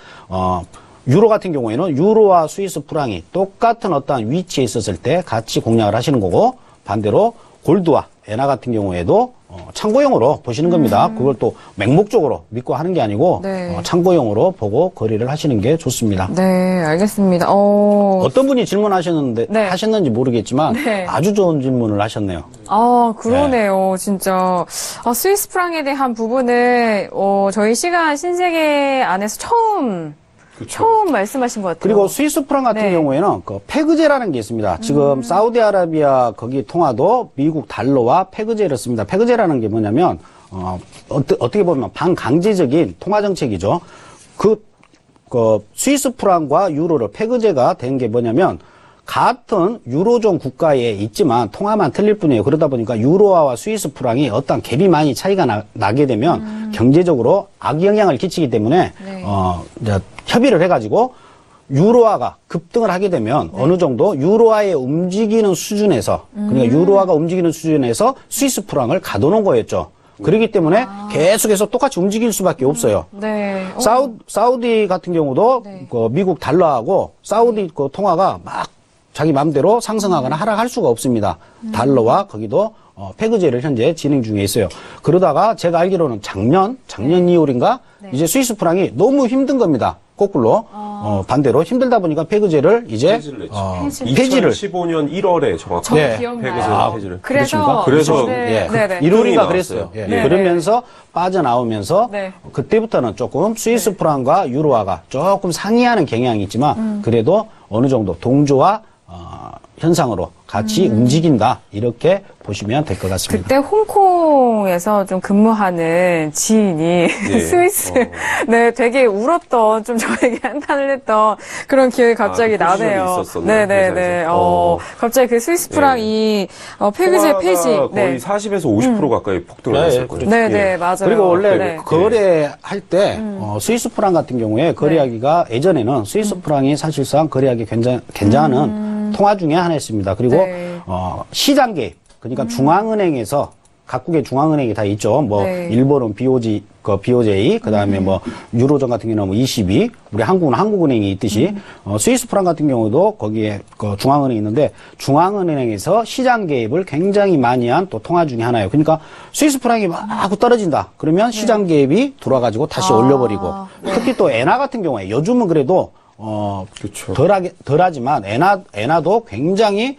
유로 같은 경우에는 유로와 스위스 프랑이 똑같은 어떠한 위치에 있었을 때 같이 공략을 하시는 거고 반대로 골드와 엔화 같은 경우에도 참고용으로 보시는 겁니다. 그걸 또 맹목적으로 믿고 하는 게 아니고 네. 참고용으로 보고 거래를 하시는 게 좋습니다. 네, 알겠습니다. 어떤 분이 질문하셨는데 네. 하셨는지 모르겠지만 네. 아주 좋은 질문을 하셨네요. 아, 그러네요. 진짜. 스위스 프랑에 대한 부분을, 저희 시간 신세계 안에서 처음 말씀하신 것 같아요. 그리고 스위스 프랑 같은 네. 경우에는 그 페그제라는 게 있습니다. 지금 사우디아라비아 거기 통화도 미국 달러와 페그제를 씁니다. 페그제라는 게 뭐냐면 어떻게 보면 반강제적인 통화 정책이죠. 그 스위스 프랑과 유로를 페그제가 된 게 뭐냐면 같은 유로존 국가에 있지만 통화만 틀릴 뿐이에요. 그러다 보니까 유로화와 스위스 프랑이 어떤 갭이 많이 차이가 나게 되면 경제적으로 악영향을 끼치기 때문에 네. 이제 협의를 해가지고 유로화가 급등을 하게 되면 어느 정도 유로화에 움직이는 수준에서 그러니까 유로화가 움직이는 수준에서 스위스 프랑을 가둬놓은 거였죠. 그렇기 때문에 계속해서 똑같이 움직일 수밖에 없어요. 네. 사우디 같은 경우도 네. 그 미국 달러하고 사우디 그 통화가 막 자기 마음대로 상승하거나 하락할 수가 없습니다. 달러와 거기도 페그제를 현재 진행 중에 있어요. 그러다가 제가 알기로는 작년 2월인가 이제 스위스 프랑이 너무 힘든 겁니다. 거꾸로 반대로 힘들다 보니까 페그제를 이제 폐지를 2015년 1월에 정확하게 네. 기억나요. 폐지를. 그래서 네. 네. 1월인가 그랬어요. 예. 네. 그러면서 빠져나오면서 네. 그때부터는 조금 스위스 프랑과 유로화가 조금 상이하는 경향이 있지만 그래도 어느 정도 동조와 현상으로 같이 움직인다 이렇게 보시면 될 것 같습니다. 그때 홍콩에서 좀 근무하는 지인이 스위스, 네, 되게 울었던, 좀 저에게 한탄을 했던 그런 기억이 갑자기 그 포지션이 나네요. 있었었나요? 네네네. 회사에서? 갑자기 그 스위스 프랑이 페그제 폐지. 거의 네. 40에서 50% 가까이 폭등을 네, 했었거든요. 네네, 맞아요. 그리고 원래 네. 거래할 때 스위스 프랑 같은 경우에 거래하기가 예전에는 스위스 프랑이 사실상 거래하기 괜찮은 통화 중에 하나였습니다. 그리고 네. 시장 개입 그러니까 중앙은행에서 각국의 중앙은행이 다 있죠. 뭐 네. 일본은 BOJ, 그다음에 뭐 유로존 같은 경우는 뭐 ECB, 우리 한국은 한국은행이 있듯이 스위스 프랑 같은 경우도 거기에 중앙은행이 있는데 중앙은행에서 시장 개입을 굉장히 많이 한 또 통화 중에 하나예요. 그러니까 스위스 프랑이 막 떨어진다. 그러면 시장 개입이 돌아가지고 다시 올려버리고 특히 또 엔화 같은 경우에 요즘은 그래도 그렇죠. 덜하지만 엔화도 굉장히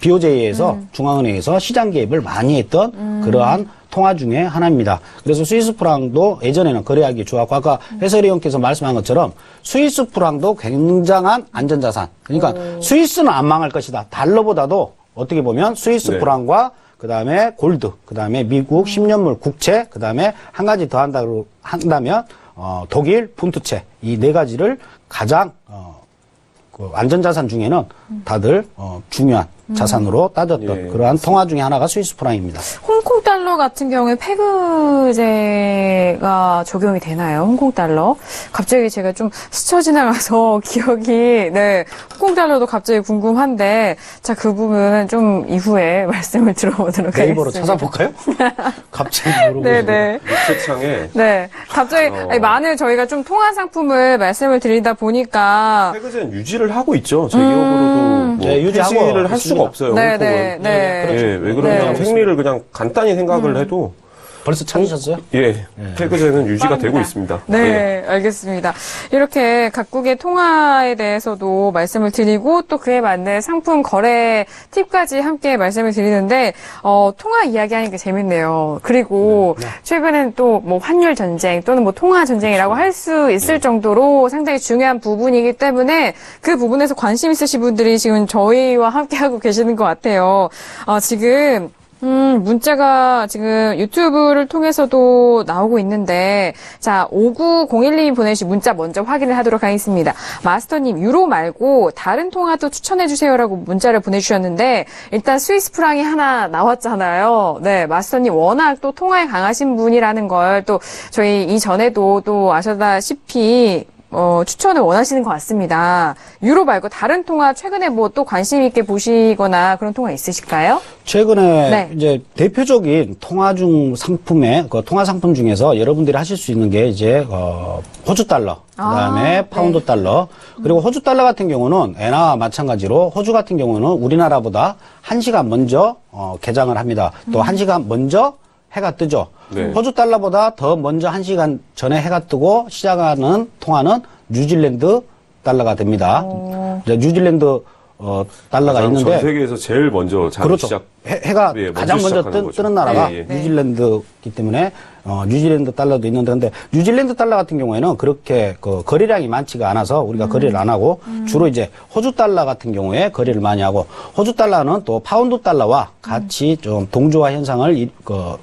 BOJ에서 중앙은행에서 시장 개입을 많이 했던 그러한 통화 중에 하나입니다. 그래서 스위스 프랑도 예전에는 거래하기 좋았고 아까 해설위 원께서 말씀한 것처럼 스위스 프랑도 굉장한 안전자산. 그러니까 스위스는 안 망할 것이다. 달러보다도 어떻게 보면 스위스 네. 프랑과 그다음에 골드, 그다음에 미국 10년물 국채, 그다음에 한 가지 더 한다면 독일 푼트채 이 네 가지를 가장 그 안전자산 중에는 다들 중요한 자산으로 따졌던 예, 그러한 통화 중에 하나가 스위스 프랑입니다. 홍콩 달러 같은 경우에 폐그제가 적용이 되나요? 홍콩 달러? 갑자기 제가 좀 스쳐 지나가서 기억이, 네, 홍콩 달러도 갑자기 궁금한데, 자, 그 부분은 좀 이후에 말씀을 들어보도록 네이버로 하겠습니다. 찾아볼까요? 갑자기 물어보시고. 네네. 채창에 네. 갑자기, 아니, 많은 저희가 좀 통화 상품을 말씀을 드리다 보니까, 폐그제는 유지를 하고 있죠. 제 기억으로도 뭐 네, 유지하고 폐지를 할 수가 있습니다. 없어요. 네, 홍콩은. 네, 네. 그렇죠. 예, 왜 그러냐면 네. 생리를 그냥 간단히 생각을 해도 벌써 찾으셨어요? 예, 폐그제는 유지가 되고 있습니다. 예. 네, 알겠습니다. 이렇게 각국의 통화에 대해서도 말씀을 드리고 또 그에 맞는 상품 거래 팁까지 함께 말씀을 드리는데 통화 이야기하니까 재밌네요. 그리고 최근엔 또 뭐 환율 전쟁 또는 뭐 통화 전쟁이라고 할 수 있을 정도로 상당히 중요한 부분이기 때문에 그 부분에서 관심 있으신 분들이 지금 저희와 함께 하고 계시는 것 같아요. 지금 문자가 지금 유튜브를 통해서도 나오고 있는데, 자, 5901님이 보내주신 문자 먼저 확인을 하도록 하겠습니다. 마스터님, 유로 말고 다른 통화도 추천해주세요라고 문자를 보내주셨는데, 일단 스위스 프랑이 하나 나왔잖아요. 네, 마스터님 워낙 또 통화에 강하신 분이라는 걸 또 저희 이전에도 또 아셨다시피, 추천을 원하시는 것 같습니다. 유로 말고 다른 통화 최근에 뭐 또 관심 있게 보시거나 그런 통화 있으실까요? 최근에 네. 이제 대표적인 통화 상품 중에서 여러분들이 하실 수 있는 게 이제 호주 달러, 그다음에 파운드 달러, 그리고 호주 달러 같은 경우는 엔화와 마찬가지로 호주 같은 경우는 우리나라보다 1시간 먼저 개장을 합니다. 또 1시간 먼저 해가 뜨죠. 네. 호주 달러보다 더 먼저 1시간 전에 해가 뜨고 시작하는 통화는 뉴질랜드 달러가 됩니다. 이제 뉴질랜드 달러가 가장 있는데 전 세계에서 제일 먼저 잘 그렇죠. 시작. 해가 예, 가장 먼저 시작하는 거죠. 뜨는 나라가 예, 예. 뉴질랜드이기 때문에 뉴질랜드 달러도 있는데 근데 뉴질랜드 달러 같은 경우에는 그렇게 거래량이 많지가 않아서 우리가 거래를 안 하고 주로 이제 호주 달러 같은 경우에 거래를 많이 하고 호주 달러는 또 파운드 달러와 같이 좀 동조화 현상을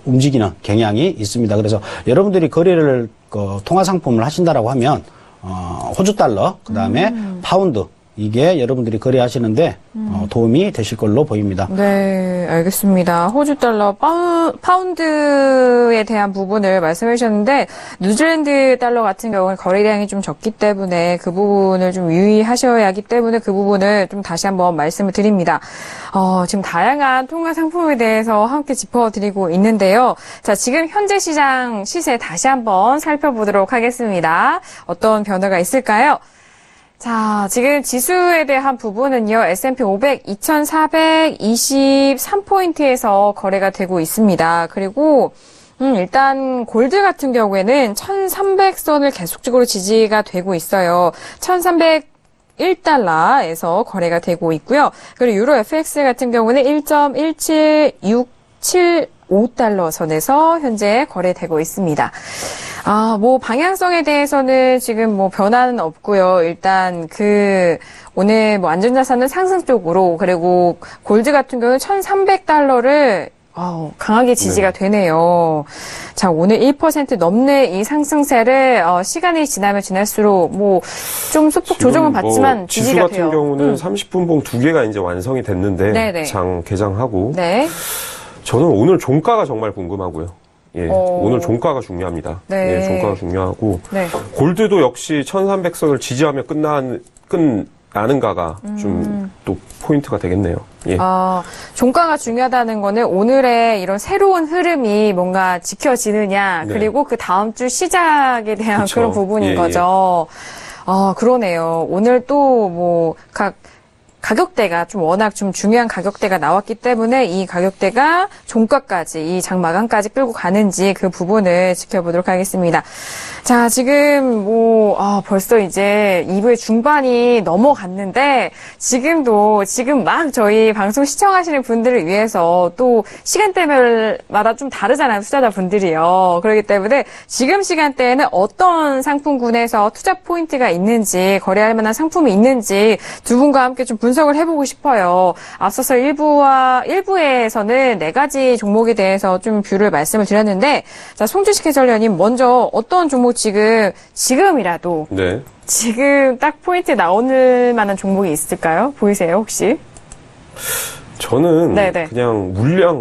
움직이는 경향이 있습니다. 그래서 여러분들이 거래를 통화 상품을 하신다라고 하면 호주 달러 그다음에 파운드 이게 여러분들이 거래하시는데 도움이 되실 걸로 보입니다. 네, 알겠습니다. 호주 달러, 파운드에 대한 부분을 말씀해 주셨는데, 뉴질랜드 달러 같은 경우는 거래량이 좀 적기 때문에 그 부분을 좀 유의하셔야 하기 때문에 그 부분을 좀 다시 한번 말씀을 드립니다. 지금 다양한 통화 상품에 대해서 함께 짚어드리고 있는데요. 자, 지금 현재 시장 시세 다시 한번 살펴보도록 하겠습니다. 어떤 변화가 있을까요? 자, 지금 지수에 대한 부분은요, S&P 500 2423포인트에서 거래가 되고 있습니다. 그리고, 일단, 골드 같은 경우에는 1300선을 계속적으로 지지가 되고 있어요. 1301달러에서 거래가 되고 있고요. 그리고 유로 FX 같은 경우는 1.17675달러 선에서 현재 거래되고 있습니다. 뭐 방향성에 대해서는 지금 뭐 변화는 없고요. 일단 오늘 뭐 안전자산은 상승 쪽으로 그리고 골드 같은 경우는 1,300달러를 강하게 지지가 되네요. 자, 오늘 1% 넘는 이 상승세를 시간이 지나면 지날수록 뭐 좀 소폭 조정은 받지만 지수 지지가 같은 돼요. 경우는 30분봉 2개가 이제 완성이 됐는데 네네. 장 개장하고 네. 저는 오늘 종가가 정말 궁금하고요. 예, 오늘 종가가 중요합니다. 네. 예, 종가가 중요하고 네. 골드도 역시 1300선을 지지하며 끝나는가가 좀 또 포인트가 되겠네요. 예. 종가가 중요하다는 거는 오늘의 이런 새로운 흐름이 뭔가 지켜지느냐, 네. 그리고 그 다음 주 시작에 대한 그쵸. 그런 부분인 예, 거죠. 그러네요. 오늘 또 뭐, 가격대가 좀 워낙 좀 중요한 가격대가 나왔기 때문에 이 가격대가 종가까지, 이 장 마감까지 끌고 가는지 그 부분을 지켜보도록 하겠습니다. 자, 지금 벌써 이제 2부의 중반이 넘어갔는데 지금 막 저희 방송 시청하시는 분들을 위해서 또 시간대별마다 좀 다르잖아요, 투자자분들이요. 그렇기 때문에 지금 시간대에는 어떤 상품군에서 투자 포인트가 있는지, 거래할 만한 상품이 있는지 두 분과 함께 좀 분석을 해보고 싶어요. 앞서서 1부에서는 4가지 종목에 대해서 좀 뷰를 말씀을 드렸는데, 자, 송주식 해설위원님 먼저 어떤 종목 지금이라도 네. 지금 딱 포인트 나오는 만한 종목이 있을까요? 보이세요, 혹시? 저는 네네. 그냥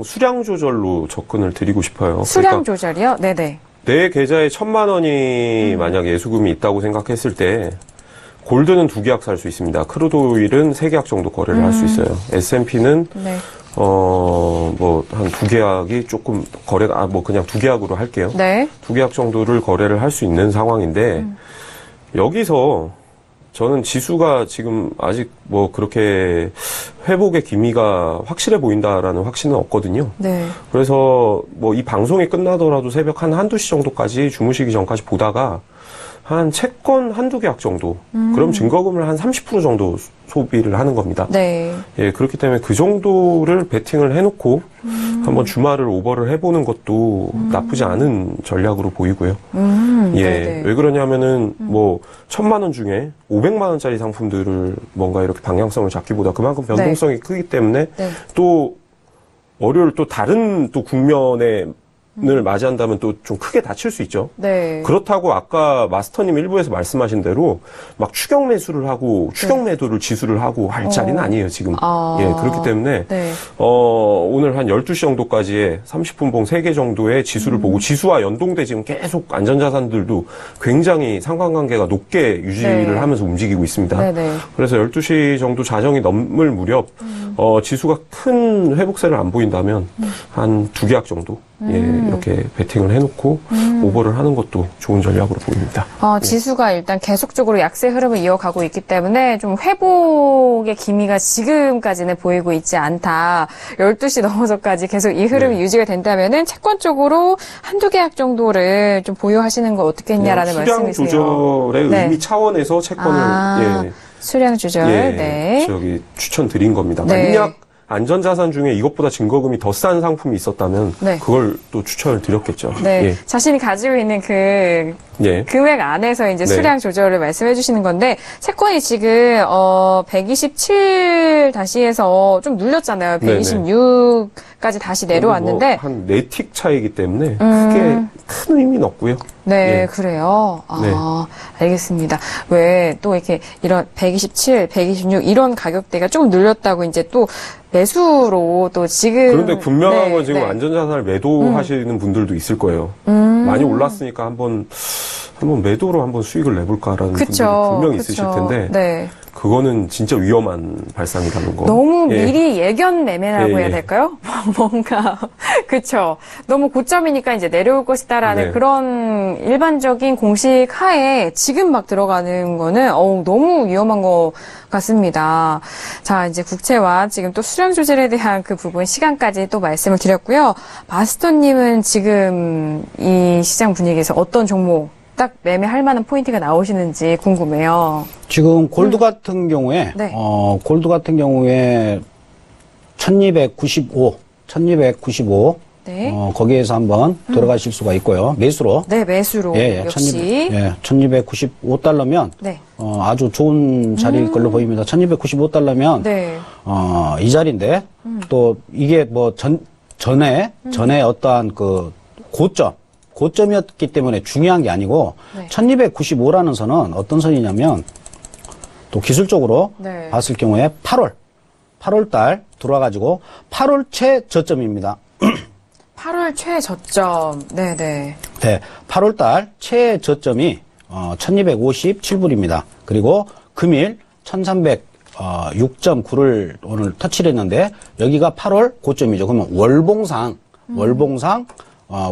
수량 조절로 접근을 드리고 싶어요. 수량 그러니까 조절이요? 네네. 내 계좌에 1,000만 원이 만약 예수금이 있다고 생각했을 때 골드는 2계약 살 수 있습니다. 크루드오일은 3계약 정도 거래를 할 수 있어요. S&P는 네. 뭐 한 2계약이 조금 거래가 뭐 그냥 2계약으로 할게요. 네. 2계약 정도를 거래를 할 수 있는 상황인데 여기서 저는 지수가 지금 아직 뭐 그렇게 회복의 기미가 확실해 보인다라는 확신은 없거든요. 네. 그래서 뭐 이 방송이 끝나더라도 새벽 한 1-2시 정도까지 주무시기 전까지 보다가 한 채권 1-2계약 정도. 그럼 증거금을 한 30% 정도 소비를 하는 겁니다. 네. 예, 그렇기 때문에 그 정도를 베팅을 해놓고 한번 주말을 오버를 해보는 것도 나쁘지 않은 전략으로 보이고요. 예, 네네. 왜 그러냐면은 뭐 1,000만 원 중에 500만 원짜리 상품들을 뭔가 이렇게 방향성을 잡기보다 그만큼 변동성이 크기 때문에 네. 또 월요일 또 다른 또 국면에 을 맞이한다면 또 좀 크게 다칠 수 있죠. 네. 그렇다고 아까 마스터님 일부에서 말씀하신 대로 막 추격 매수를 하고 추격 매도를 지수를 하고 할 자리는 아니에요, 지금. 예, 그렇기 때문에 네. 오늘 한 12시 정도까지의 30분 봉 3개 정도의 지수를 보고 지수와 연동돼 지금 계속 안전자산들도 굉장히 상관관계가 높게 유지를 네. 하면서 움직이고 있습니다. 네네. 그래서 12시 정도 자정이 넘을 무렵 지수가 큰 회복세를 안 보인다면 한 2계약 정도 예, 이렇게 베팅을 해놓고 오버를 하는 것도 좋은 전략으로 보입니다. 지수가 일단 계속적으로 약세 흐름을 이어가고 있기 때문에 좀 회복의 기미가 지금까지는 보이고 있지 않다. 12시 넘어서까지 계속 이 흐름이 유지가 된다면은 채권 쪽으로 1-2계약 정도를 좀 보유하시는 거 어떻겠냐라는 말씀이세요. 수량 조절의 네. 의미 차원에서 채권을 예, 수량 조절. 네. 저기 추천드린 겁니다. 네. 만약 안전자산 중에 이것보다 증거금이 더 싼 상품이 있었다면 네. 그걸 또 추천을 드렸겠죠. 네. 예. 자신이 가지고 있는 그 예. 금액 안에서 이제 네. 수량 조절을 말씀해 주시는 건데, 채권이 지금, 127-에서 좀 눌렸잖아요. 126까지 다시 내려왔는데. 한 4틱 차이기 때문에 크게 큰 의미는 없고요. 네, 예. 그래요. 네. 알겠습니다. 왜 또 이렇게 이런 127, 126 이런 가격대가 조금 눌렸다고 이제 또 매수로 또 지금. 그런데 분명한 네, 건 지금 네. 안전자산을 매도하시는 분들도 있을 거예요. 많이 올랐으니까 한번 매도로 한번 수익을 내볼까라는 분들이 분명히 있으실 텐데 네. 그거는 진짜 위험한 발상이라는 거. 너무 예. 미리 예견 매매라고 예, 해야 예. 될까요? 뭔가 그쵸. 너무 고점이니까 이제 내려올 것이다라는 네. 그런 일반적인 공식 하에 지금 막 들어가는 거는 너무 위험한 것 같습니다. 자, 이제 국채와 지금 또 수량 조절에 대한 그 부분 시간까지 또 말씀을 드렸고요. 마스터님은 지금 이 시장 분위기에서 어떤 종목 딱 매매할 만한 포인트가 나오시는지 궁금해요. 지금 골드 같은 경우에 네. 골드 같은 경우에 1295 네. 거기에서 한번 들어가실 수가 있고요. 매수로. 네, 매수로 역시. 1295달러면 네. 아주 좋은 자리일 걸로 보입니다. 1295달러면 네. 이 자리인데 또 이게 뭐 전에 어떠한 그 고점이었기 때문에 중요한 게 아니고 네. 1295라는 선은 어떤 선이냐면 또 기술적으로 네. 봤을 경우에 8월 달 들어와가지고 8월 최저점입니다. 8월 최저점. 네네. 네, 8월 달 최저점이 1257불입니다. 그리고 금일 1306.9를 오늘 터치를 했는데 여기가 8월 고점이죠. 그러면 월봉상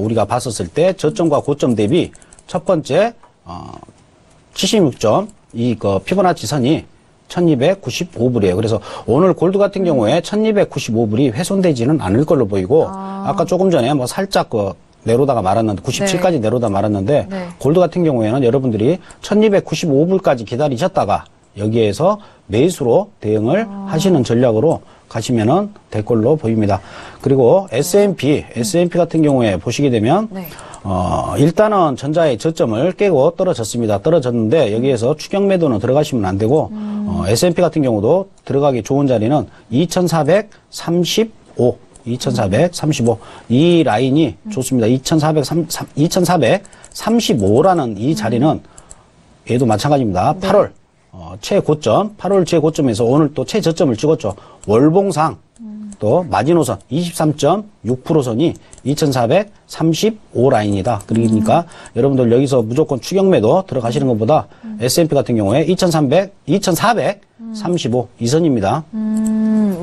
우리가 봤었을 때 저점과 고점 대비 첫 번째 76점 그 피보나치 선이 1295불이에요. 그래서 오늘 골드 같은 경우에 1295불이 훼손되지는 않을 걸로 보이고 아까 조금 전에 뭐 살짝 내려오다가 말았는데 97까지 내려오다 말았는데 네. 골드 같은 경우에는 여러분들이 1295불까지 기다리셨다가 여기에서 매수로 대응을 하시는 전략으로 가시면은 될 걸로 보입니다. 그리고 S&P 같은 경우에 보시게 되면 네. 일단은 전자의 저점을 깨고 떨어졌습니다. 떨어졌는데 여기에서 추격 매도는 들어가시면 안 되고 S&P 같은 경우도 들어가기 좋은 자리는 2435 이 라인이 좋습니다. 2435라는 이 자리는 얘도 마찬가지입니다. 네. 8월 최고점에서 오늘 또 최저점을 찍었죠. 월봉상 또 마지노선 23.6%선이 2435라인이다. 그러니까 여러분들 여기서 무조건 추격 매도 들어가시는 것보다 S&P 같은 경우에 2435 이 선입니다.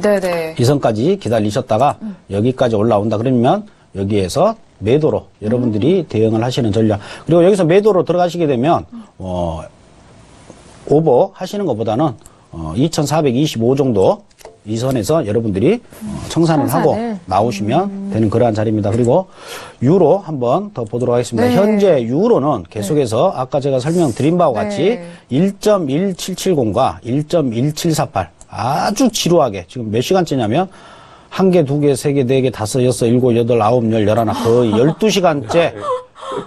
네네. 이 선까지 기다리셨다가 여기까지 올라온다 그러면 여기에서 매도로 여러분들이 대응을 하시는 전략. 그리고 여기서 매도로 들어가시게 되면 오버 하시는 것보다는 2425 정도 이 선에서 여러분들이 청산을 하고 나오시면 되는 그러한 자리입니다. 그리고 유로 한번 더 보도록 하겠습니다. 네. 현재 유로는 계속해서 아까 제가 설명드린 바와 같이 네. 1.1770과 1.1748 아주 지루하게 지금 몇 시간째냐면 1개, 2개, 3개, 4개, 5, 6, 7, 8, 9, 10, 11, 거의 12시간째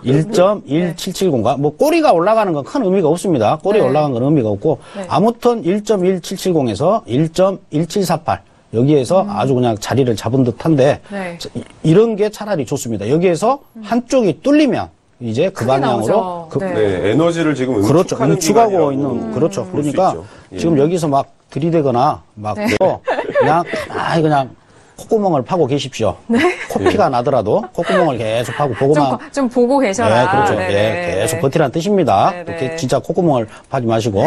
1.1770과 뭐 꼬리가 올라가는 건 큰 의미가 없습니다. 꼬리 네. 올라간 건 의미가 없고 아무튼 1.1770에서 1.1748 여기에서 아주 그냥 자리를 잡은 듯한데 네. 이런 게 차라리 좋습니다. 여기에서 한쪽이 뚫리면 이제 그 방향으로 나오죠. 네, 에너지를 지금 그렇죠. 응축하는 응축하고 기간이라고 있는 그렇죠. 볼수 그러니까 있죠. 예. 지금 여기서 막 들이대거나 막 그냥 가만히 그냥 콧구멍을 파고 계십시오. 코피가 나더라도 콧구멍을 계속 파고 보고만 좀 보고 계셔라. 네, 그렇죠. 네네. 예, 계속 버티라는 뜻입니다. 네네. 이렇게 진짜 콧구멍을 파지 마시고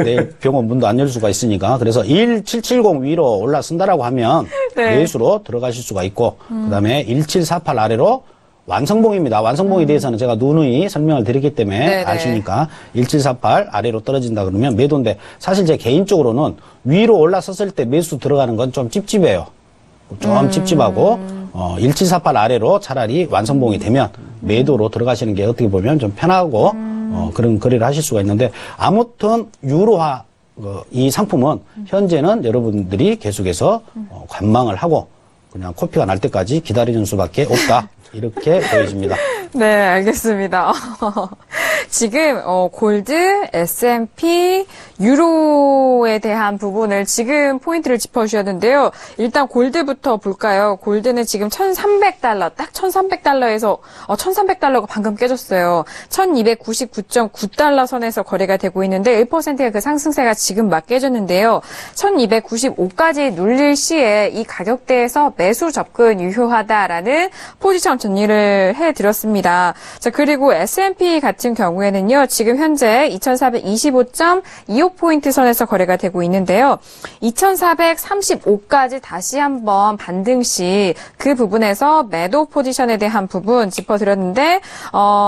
내일 병원 문도 안 열 수가 있으니까 그래서 1770 위로 올라선다라고 하면 네. 매수로 들어가실 수가 있고 그다음에 1748 아래로 완성봉입니다. 완성봉에 대해서는 제가 누누이 설명을 드렸기 때문에 네네. 아시니까 1748 아래로 떨어진다 그러면 매도인데 사실 제 개인적으로는 위로 올라섰을 때 매수 들어가는 건 좀 찝찝해요. 좀 찝찝하고 1748 아래로 차라리 완성봉이 되면 매도로 들어가시는 게 어떻게 보면 좀 편하고 그런 거래를 하실 수가 있는데 아무튼 유로화 이 상품은 현재는 여러분들이 계속해서 관망을 하고 그냥 코피가 날 때까지 기다리는 수밖에 없다. 이렇게 보여집니다. 네, 알겠습니다. 지금 골드, S&P, 유로에 대한 부분을 지금 포인트를 짚어주셨는데요. 일단 골드부터 볼까요? 골드는 지금 1,300달러, 딱 1,300달러에서 1,300달러가 방금 깨졌어요. 1,299.9달러 선에서 거래가 되고 있는데 1%의 그 상승세가 지금 막 깨졌는데요. 1,295까지 눌릴 시에 이 가격대에서 매수 접근 유효하다라는 포지션 정리를 해드렸습니다. 자, 그리고 S&P 같은 경우에는요, 지금 현재 2425.25포인트 선에서 거래가 되고 있는데요. 2435까지 다시 한번 반등 시 그 부분에서 매도 포지션에 대한 부분 짚어드렸는데,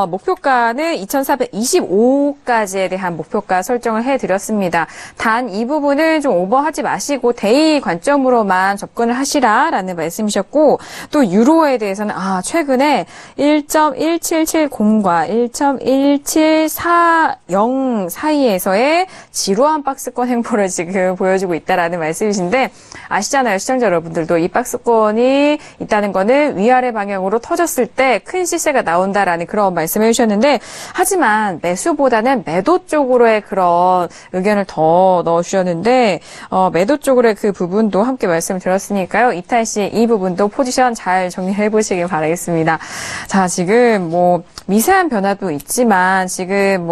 목표가는 2425까지에 대한 목표가 설정을 해드렸습니다. 단 이 부분은 좀 오버하지 마시고 데이 관점으로만 접근을 하시라라는 말씀이셨고, 또 유로에 대해서는 최근에 1.1770과 1.1740 사이에서의 지루한 박스권 행보를 지금 보여주고 있다라는 말씀이신데 아시잖아요. 시청자 여러분들도 이 박스권이 있다는 거는 위아래 방향으로 터졌을 때 큰 시세가 나온다라는 그런 말씀을 해주셨는데 하지만 매수보다는 매도 쪽으로의 그런 의견을 더 넣어주셨는데 매도 쪽으로의 그 부분도 함께 말씀을 드렸으니까요. 이탈 시 이 부분도 포지션 잘 정리해 보시길 바라겠습니다. 자, 지금 미세한 변화도 있지만 지금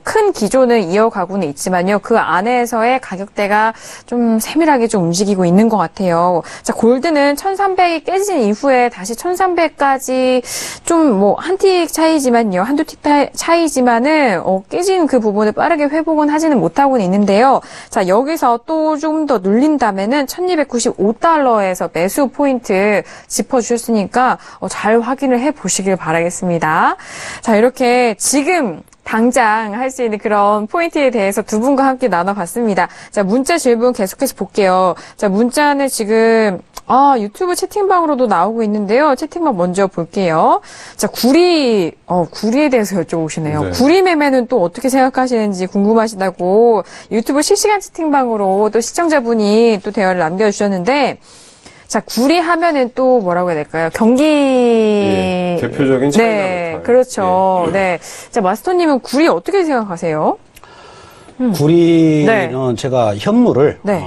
큰 기조는 이어가고는 있지만요. 그 안에서의 가격대가 좀 세밀하게 좀 움직이고 있는 것 같아요. 자, 골드는 1,300이 깨진 이후에 다시 1,300까지 좀 한 틱 차이지만요. 한두 틱 차이지만은 깨진 그 부분을 빠르게 회복은 하지는 못하고는 있는데요. 자, 여기서 또 좀 더 눌린다면은 1,295달러에서 매수 포인트 짚어주셨으니까 잘 확인을 해 보시길 바라겠습니다. 자, 이렇게 지금 당장 할 수 있는 그런 포인트에 대해서 두 분과 함께 나눠봤습니다. 자, 문자 질문 계속해서 볼게요. 자, 문자는 지금 유튜브 채팅방으로도 나오고 있는데요. 채팅방 먼저 볼게요. 자, 구리에 대해서 여쭤보시네요. 네. 구리 매매는 또 어떻게 생각하시는지 궁금하시다고 유튜브 실시간 채팅방으로 또 시청자분이 또 대화를 남겨주셨는데 자, 구리 하면은 또 뭐라고 해야 될까요? 경기. 예, 대표적인 차이나 네, 메탈. 그렇죠. 네. 자, 마스터님은 구리 어떻게 생각하세요? 구리는 제가 현물을 네.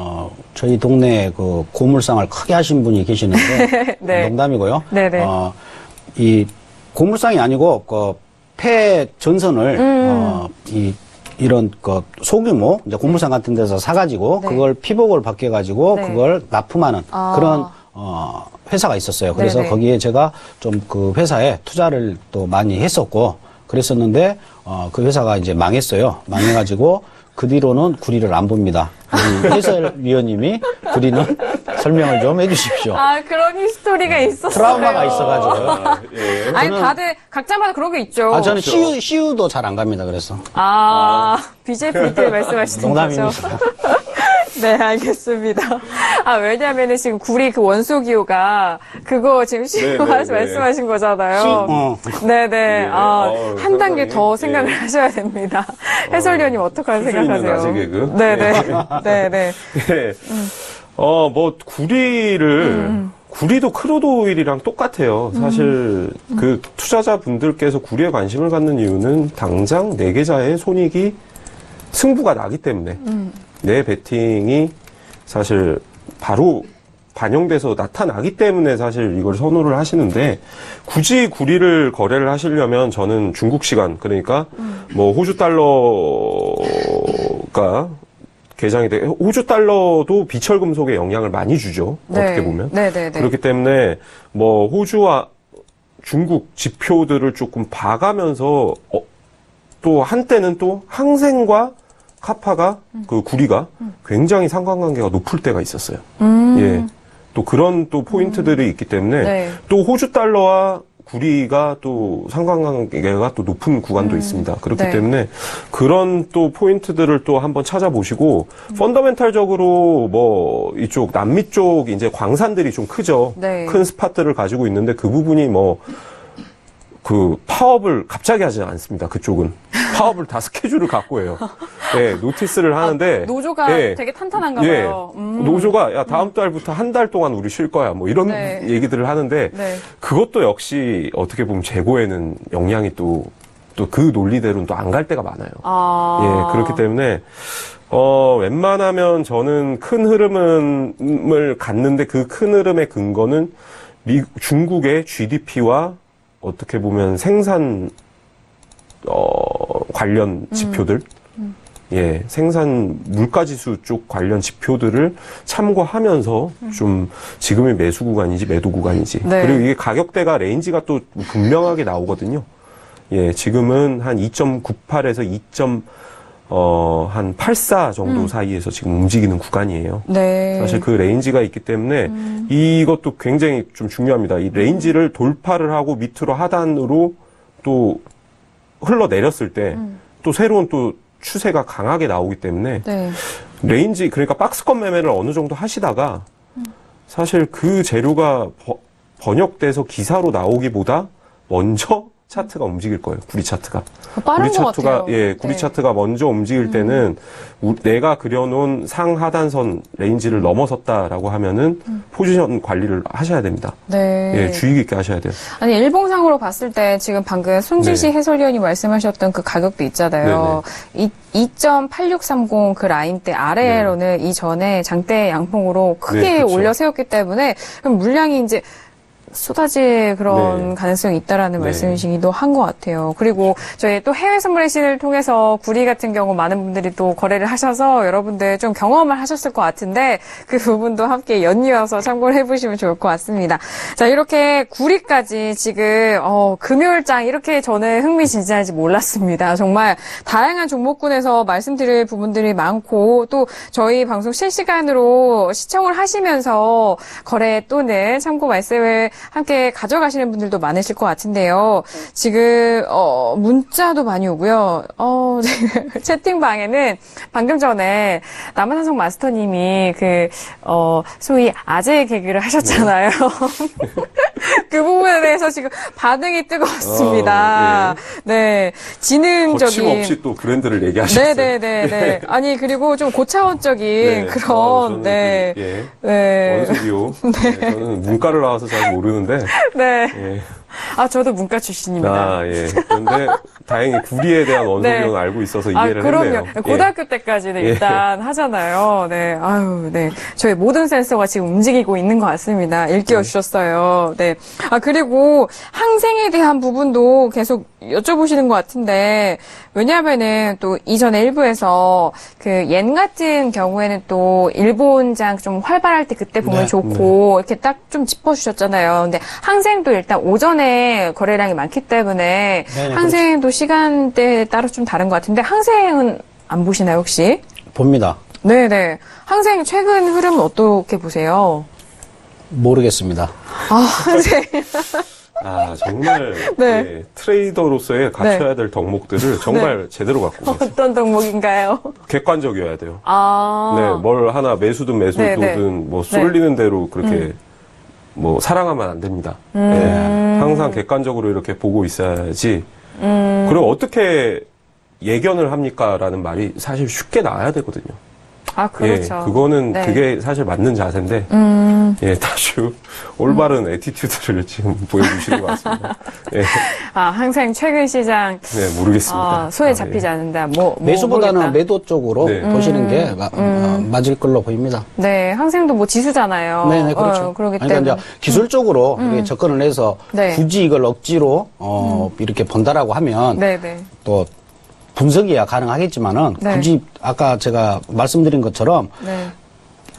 저희 동네 그 고물상을 크게 하신 분이 계시는데 네. 농담이고요. 네네. 이 고물상이 아니고 그 폐 전선을 이런 그 소규모 이제 고물상 같은 데서 사가지고 네. 그걸 피복을 바뀌어가지고 네. 그걸 납품하는 그런 회사가 있었어요. 그래서 네네. 거기에 제가 좀 그 회사에 투자를 또 많이 했었고 그랬었는데 그 회사가 이제 망했어요. 망해가지고 그 뒤로는 구리를 안 봅니다. 우리 해설위원님이 구리는 설명을 좀 해주십시오. 아, 그런 히스토리가 있었어요. 트라우마가 있어가지고. 예. 아니, 다들 각자마다 그런 게 있죠. 저는 CU도 잘 안 갑니다. 그래서 BJ 프리트 말씀하시는 농담입니다. 거죠? 네, 알겠습니다. 왜냐면은 지금 구리 그 원소기호가 그거 지금 말씀하신 거잖아요. 네네. 한 단계 더 생각을 하셔야 됩니다. 해설위원님 어떻게 생각하세요? 낮은 개그? 네네. 네네. 네. 구리도 크루드 오일이랑 똑같아요. 사실 그 투자자분들께서 구리에 관심을 갖는 이유는 당장 내 계좌의 손익이 승부가 나기 때문에 내 베팅이 사실 바로 반영돼서 나타나기 때문에 사실 이걸 선호를 하시는데 굳이 구리를 거래를 하시려면 저는 중국 시간 그러니까 뭐 호주 달러가 개장이 돼 호주 달러도 비철 금속에 영향을 많이 주죠. 네. 어떻게 보면 네네네. 그렇기 때문에 뭐 호주와 중국 지표들을 조금 봐가면서 또 한때는 또 항생과 카파가 그 구리가 굉장히 상관관계가 높을 때가 있었어요. 예. 또 그런 또 포인트들이 있기 때문에 네. 또 호주 달러와 구리가 또 상관관계가 또 높은 구간도 있습니다. 그렇기 네. 때문에 그런 또 포인트들을 또 한번 찾아보시고 펀더멘탈적으로 뭐 이쪽 남미 쪽 이제 광산들이 좀 크죠. 네. 큰 스팟들을 가지고 있는데 그 부분이 뭐 그 파업을 갑자기 하지 않습니다. 그쪽은 파업을 다 스케줄을 갖고 해요. 네, 노티스를 하는데 노조가 되게 탄탄한가 봐요. 노조가 야 다음 달부터 한 달 동안 우리 쉴 거야. 뭐 이런 네. 얘기들을 하는데 네. 그것도 역시 어떻게 보면 재고에는 영향이 또 그 논리대로는 또 안 갈 때가 많아요. 예, 그렇기 때문에 웬만하면 저는 큰 흐름을 갖는데 그 큰 흐름의 근거는 중국의 GDP와 어떻게 보면 생산 관련 지표들, 예, 생산 물가지수 쪽 관련 지표들을 참고하면서 좀 지금의 매수 구간인지 매도 구간인지 네. 그리고 이게 가격대가 레인지가 또 분명하게 나오거든요. 예, 지금은 한 2.98에서 한 84 정도 사이에서 지금 움직이는 구간이에요. 네. 사실 그 레인지가 있기 때문에 이것도 굉장히 좀 중요합니다. 이 레인지를 돌파를 하고 밑으로 하단으로 또 흘러내렸을 때 또 새로운 또 추세가 강하게 나오기 때문에 네. 레인지 그러니까 박스권 매매를 어느 정도 하시다가 사실 그 재료가 번역돼서 기사로 나오기보다 먼저 차트가 움직일 거예요. 구리 차트가. 빠른 구리 것 차트가 같아요. 예, 구리 네. 차트가 먼저 움직일 때는 내가 그려놓은 상하단선 레인지를 넘어섰다라고 하면은 포지션 관리를 하셔야 됩니다. 네. 예, 주의 깊게 하셔야 돼요. 아니, 일봉상으로 봤을 때 지금 방금 손지시 네. 해설위원이 말씀하셨던 그 가격도 있잖아요. 2.8630 그 라인대 아래로는 이전에 장대 양봉으로 크게 네, 그렇죠. 올려 세웠기 때문에 그럼 물량이 이제 쏟아질 그런 네. 가능성이 있다라는 네. 말씀이시기도 한 것 같아요. 그리고 저희 또 해외 선물 행신을 통해서 구리 같은 경우 많은 분들이 또 거래를 하셔서 여러분들 좀 경험을 하셨을 것 같은데 그 부분도 함께 연이어서 참고를 해보시면 좋을 것 같습니다. 자, 이렇게 구리까지 지금 금요일장 이렇게 저는 흥미진진할지 몰랐습니다. 정말 다양한 종목군에서 말씀드릴 부분들이 많고 또 저희 방송 실시간으로 시청을 하시면서 거래 또는 참고 말씀을 함께 가져가시는 분들도 많으실 것 같은데요. 지금 문자도 많이 오고요. 채팅방에는 방금 전에 남한산성 마스터님이 소위 아재 개그를 하셨잖아요. 그 부분에 대해서 지금 반응이 뜨거웠습니다. 예. 네, 지능적인 거침없이 또 브랜드를 얘기하셨어요. 네네네. 아니 그리고 좀 고차원적인 네. 그런 저는 원소비요. 네, 저는 문과를 나와서 잘 모르는데 네. 예. 저도 문과 출신입니다. 아, 예. 그런데 다행히 구리에 대한 원소리는 알고 있어서 이해를 그럼요. 했네요. 고등학교 때까지는 일단 하잖아요. 네. 네. 저희 모든 센서가 지금 움직이고 있는 것 같습니다. 일깨워 주셨어요. 네. 그리고 항생에 대한 부분도 계속 여쭤보시는 것 같은데, 왜냐하면은 또 이전에 일부에서 옌 같은 경우에는 또 일본장 좀 활발할 때 그때 보면 좋고, 이렇게 딱 좀 짚어주셨잖아요. 근데 항생도 일단 오전에 거래량이 많기 때문에 항생도 시간대에 따라 좀 다른 것 같은데, 항생은 안 보시나요, 혹시? 봅니다. 네네. 항생 최근 흐름은 어떻게 보세요? 모르겠습니다. 항생. 정말 예, 트레이더로서의 갖춰야 될 덕목들을 정말 제대로 갖고 계세요. 어떤 덕목인가요? 객관적이어야 돼요. 네, 뭘 하나 매수든 매수든 뭐 쏠리는 대로 그렇게 뭐 사랑하면 안 됩니다. 예, 항상 객관적으로 이렇게 보고 있어야지. 그리고 어떻게 예견을 합니까라는 말이 사실 쉽게 나와야 되거든요. 그렇죠. 예, 그거는 그게 사실 맞는 자세인데, 예, 아주 올바른 애티튜드를 지금 보여주시는 것 같습니다. 예. 항상 최근 시장. 네, 모르겠습니다. 손에 잡히지 않는다. 매수보다는 모르겠다. 매도 쪽으로 보시는 게 맞을 걸로 보입니다. 네, 항생도 뭐 지수잖아요. 네네, 그렇죠. 그러기 그러니까 때문에. 이제 기술적으로 이렇게 접근을 해서 굳이 이걸 억지로, 이렇게 본다라고 하면 또 분석이야 가능하겠지만은 굳이 아까 제가 말씀드린 것처럼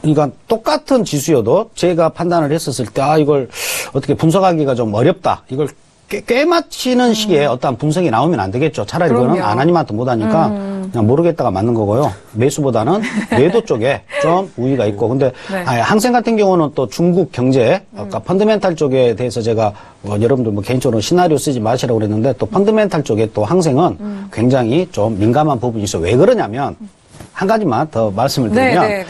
그러니까 똑같은 지수여도 제가 판단을 했었을 때 이걸 어떻게 분석하기가 좀 어렵다. 이걸 꿰맞히는 식의 어떠한 분석이 나오면 안 되겠죠. 차라리 그거는 안 하니만도 못하니까 그냥 모르겠다가 맞는 거고요. 매수보다는 매도 쪽에 좀 우위가 있고. 근데 항생 같은 경우는 또 중국 경제, 아까 펀드멘탈 쪽에 대해서 제가 여러분들 뭐 개인적으로 시나리오 쓰지 마시라고 그랬는데 또 펀드멘탈 쪽에 또 항생은 굉장히 좀 민감한 부분이 있어요. 왜 그러냐면 한 가지만 더 말씀을 드리면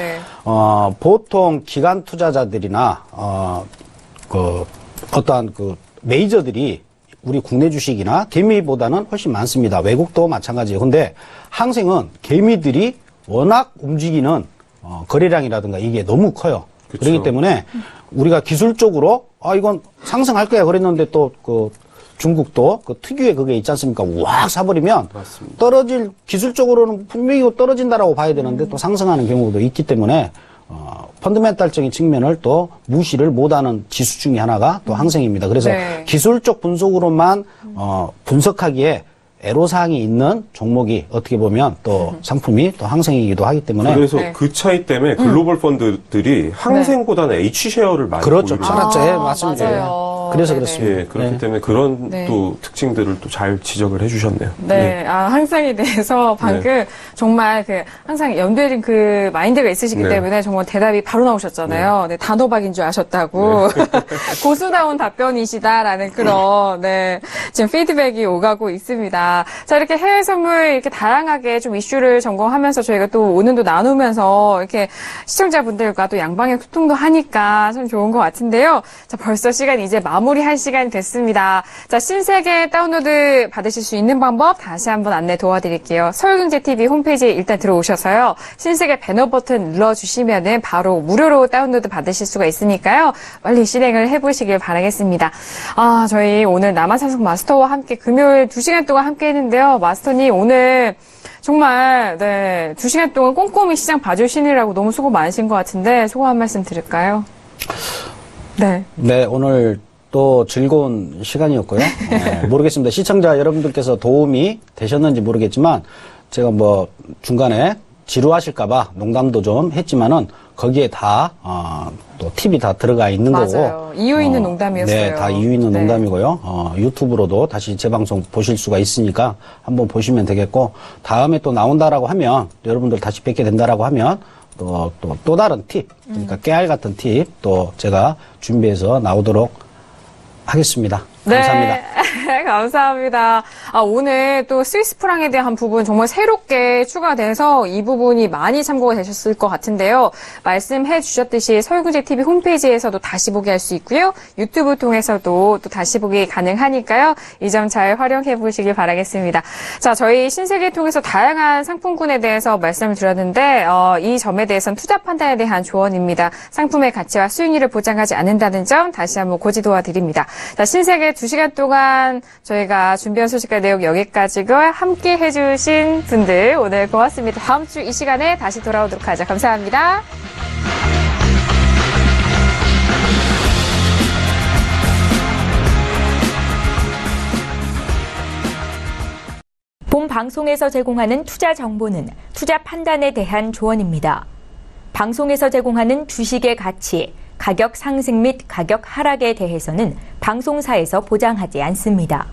보통 기관 투자자들이나 어떠한 메이저들이 우리 국내 주식이나 개미보다는 훨씬 많습니다. 외국도 마찬가지예요. 근데 항생은 개미들이 워낙 움직이는 거래량이라든가 이게 너무 커요. 그쵸. 그렇기 때문에 우리가 기술적으로 이건 상승할 거야 그랬는데 또 중국도 특유의 그게 있지 않습니까? 확 사버리면 맞습니다. 기술적으로는 분명히 떨어진다라고 봐야 되는데 또 상승하는 경우도 있기 때문에 펀드멘탈적인 측면을 또 무시를 못하는 지수 중에 하나가 또 항생입니다. 그래서 기술적 분석으로만 분석하기에 애로사항이 있는 종목이 어떻게 보면 또 상품이 또 항생이기도 하기 때문에 그래서 그 차이 때문에 글로벌 펀드들이 항생보다는 H쉐어를 많이 그렇죠. 보유를 팔았죠. 맞습니다. 맞아요. 그래서 그렇습니다. 예, 그렇기 때문에 그런 또 특징들을 또 잘 지적을 해주셨네요. 항상에 대해서 방금 정말 항상 연결된 마인드가 있으시기 때문에 정말 대답이 바로 나오셨잖아요. 단호박인 줄 아셨다고. 고수다운 답변이시다라는 그런, 지금 피드백이 오가고 있습니다. 자, 이렇게 해외 선물 이렇게 다양하게 좀 이슈를 점검하면서 저희가 또 오늘도 나누면서 이렇게 시청자분들과 또 양방향 소통도 하니까 참 좋은 것 같은데요. 자, 벌써 시간이 이제 마무리할 시간이 됐습니다. 자, 신세계 다운로드 받으실 수 있는 방법 다시 한번 안내 도와드릴게요. 서울경제TV 홈페이지에 일단 들어오셔서요. 신세계 배너 버튼 눌러주시면은 바로 무료로 다운로드 받으실 수가 있으니까요. 빨리 실행을 해보시길 바라겠습니다. 저희 오늘 남한산성 마스터와 함께 금요일 2시간 동안 함께 했는데요. 마스터님 오늘 정말 2시간 동안 꼼꼼히 시장 봐주시느라고 너무 수고 많으신 것 같은데 소감 한 말씀 드릴까요? 네, 오늘 또 즐거운 시간이었고요. 모르겠습니다. 시청자 여러분들께서 도움이 되셨는지 모르겠지만 제가 뭐 중간에 지루하실까봐 농담도 좀 했지만은 거기에 다 또 팁이 다 들어가 있는 맞아요. 거고. 이유 있는 농담이었어요. 네, 다 이유 있는 농담이고요. 유튜브로도 다시 재방송 보실 수가 있으니까 한번 보시면 되겠고 다음에 또 나온다라고 하면 여러분들 다시 뵙게 된다라고 하면 또 다른 팁, 그러니까 깨알 같은 팁 또 제가 준비해서 나오도록 하겠습니다. 감사합니다. 네, 감사합니다. 오늘 또 스위스 프랑에 대한 부분 정말 새롭게 추가돼서 이 부분이 많이 참고가 되셨을 것 같은데요. 말씀해 주셨듯이 서울경제TV 홈페이지에서도 다시 보기 할 수 있고요. 유튜브 통해서도 또 다시 보기 가능하니까요. 이 점 잘 활용해 보시길 바라겠습니다. 자, 저희 신세계 통해서 다양한 상품군에 대해서 말씀을 드렸는데 이 점에 대해서는 투자 판단에 대한 조언입니다. 상품의 가치와 수익률을 보장하지 않는다는 점 다시 한번 고지도와 드립니다. 자, 신세계 2시간 동안 저희가 준비한 소식과 내용 여기까지고 함께 해주신 분들 오늘 고맙습니다. 다음 주 이 시간에 다시 돌아오도록 하죠. 감사합니다. 본 방송에서 제공하는 투자 정보는 투자 판단에 대한 조언입니다. 방송에서 제공하는 주식의 가치, 가격 상승 및 가격 하락에 대해서는 방송사에서 보장하지 않습니다.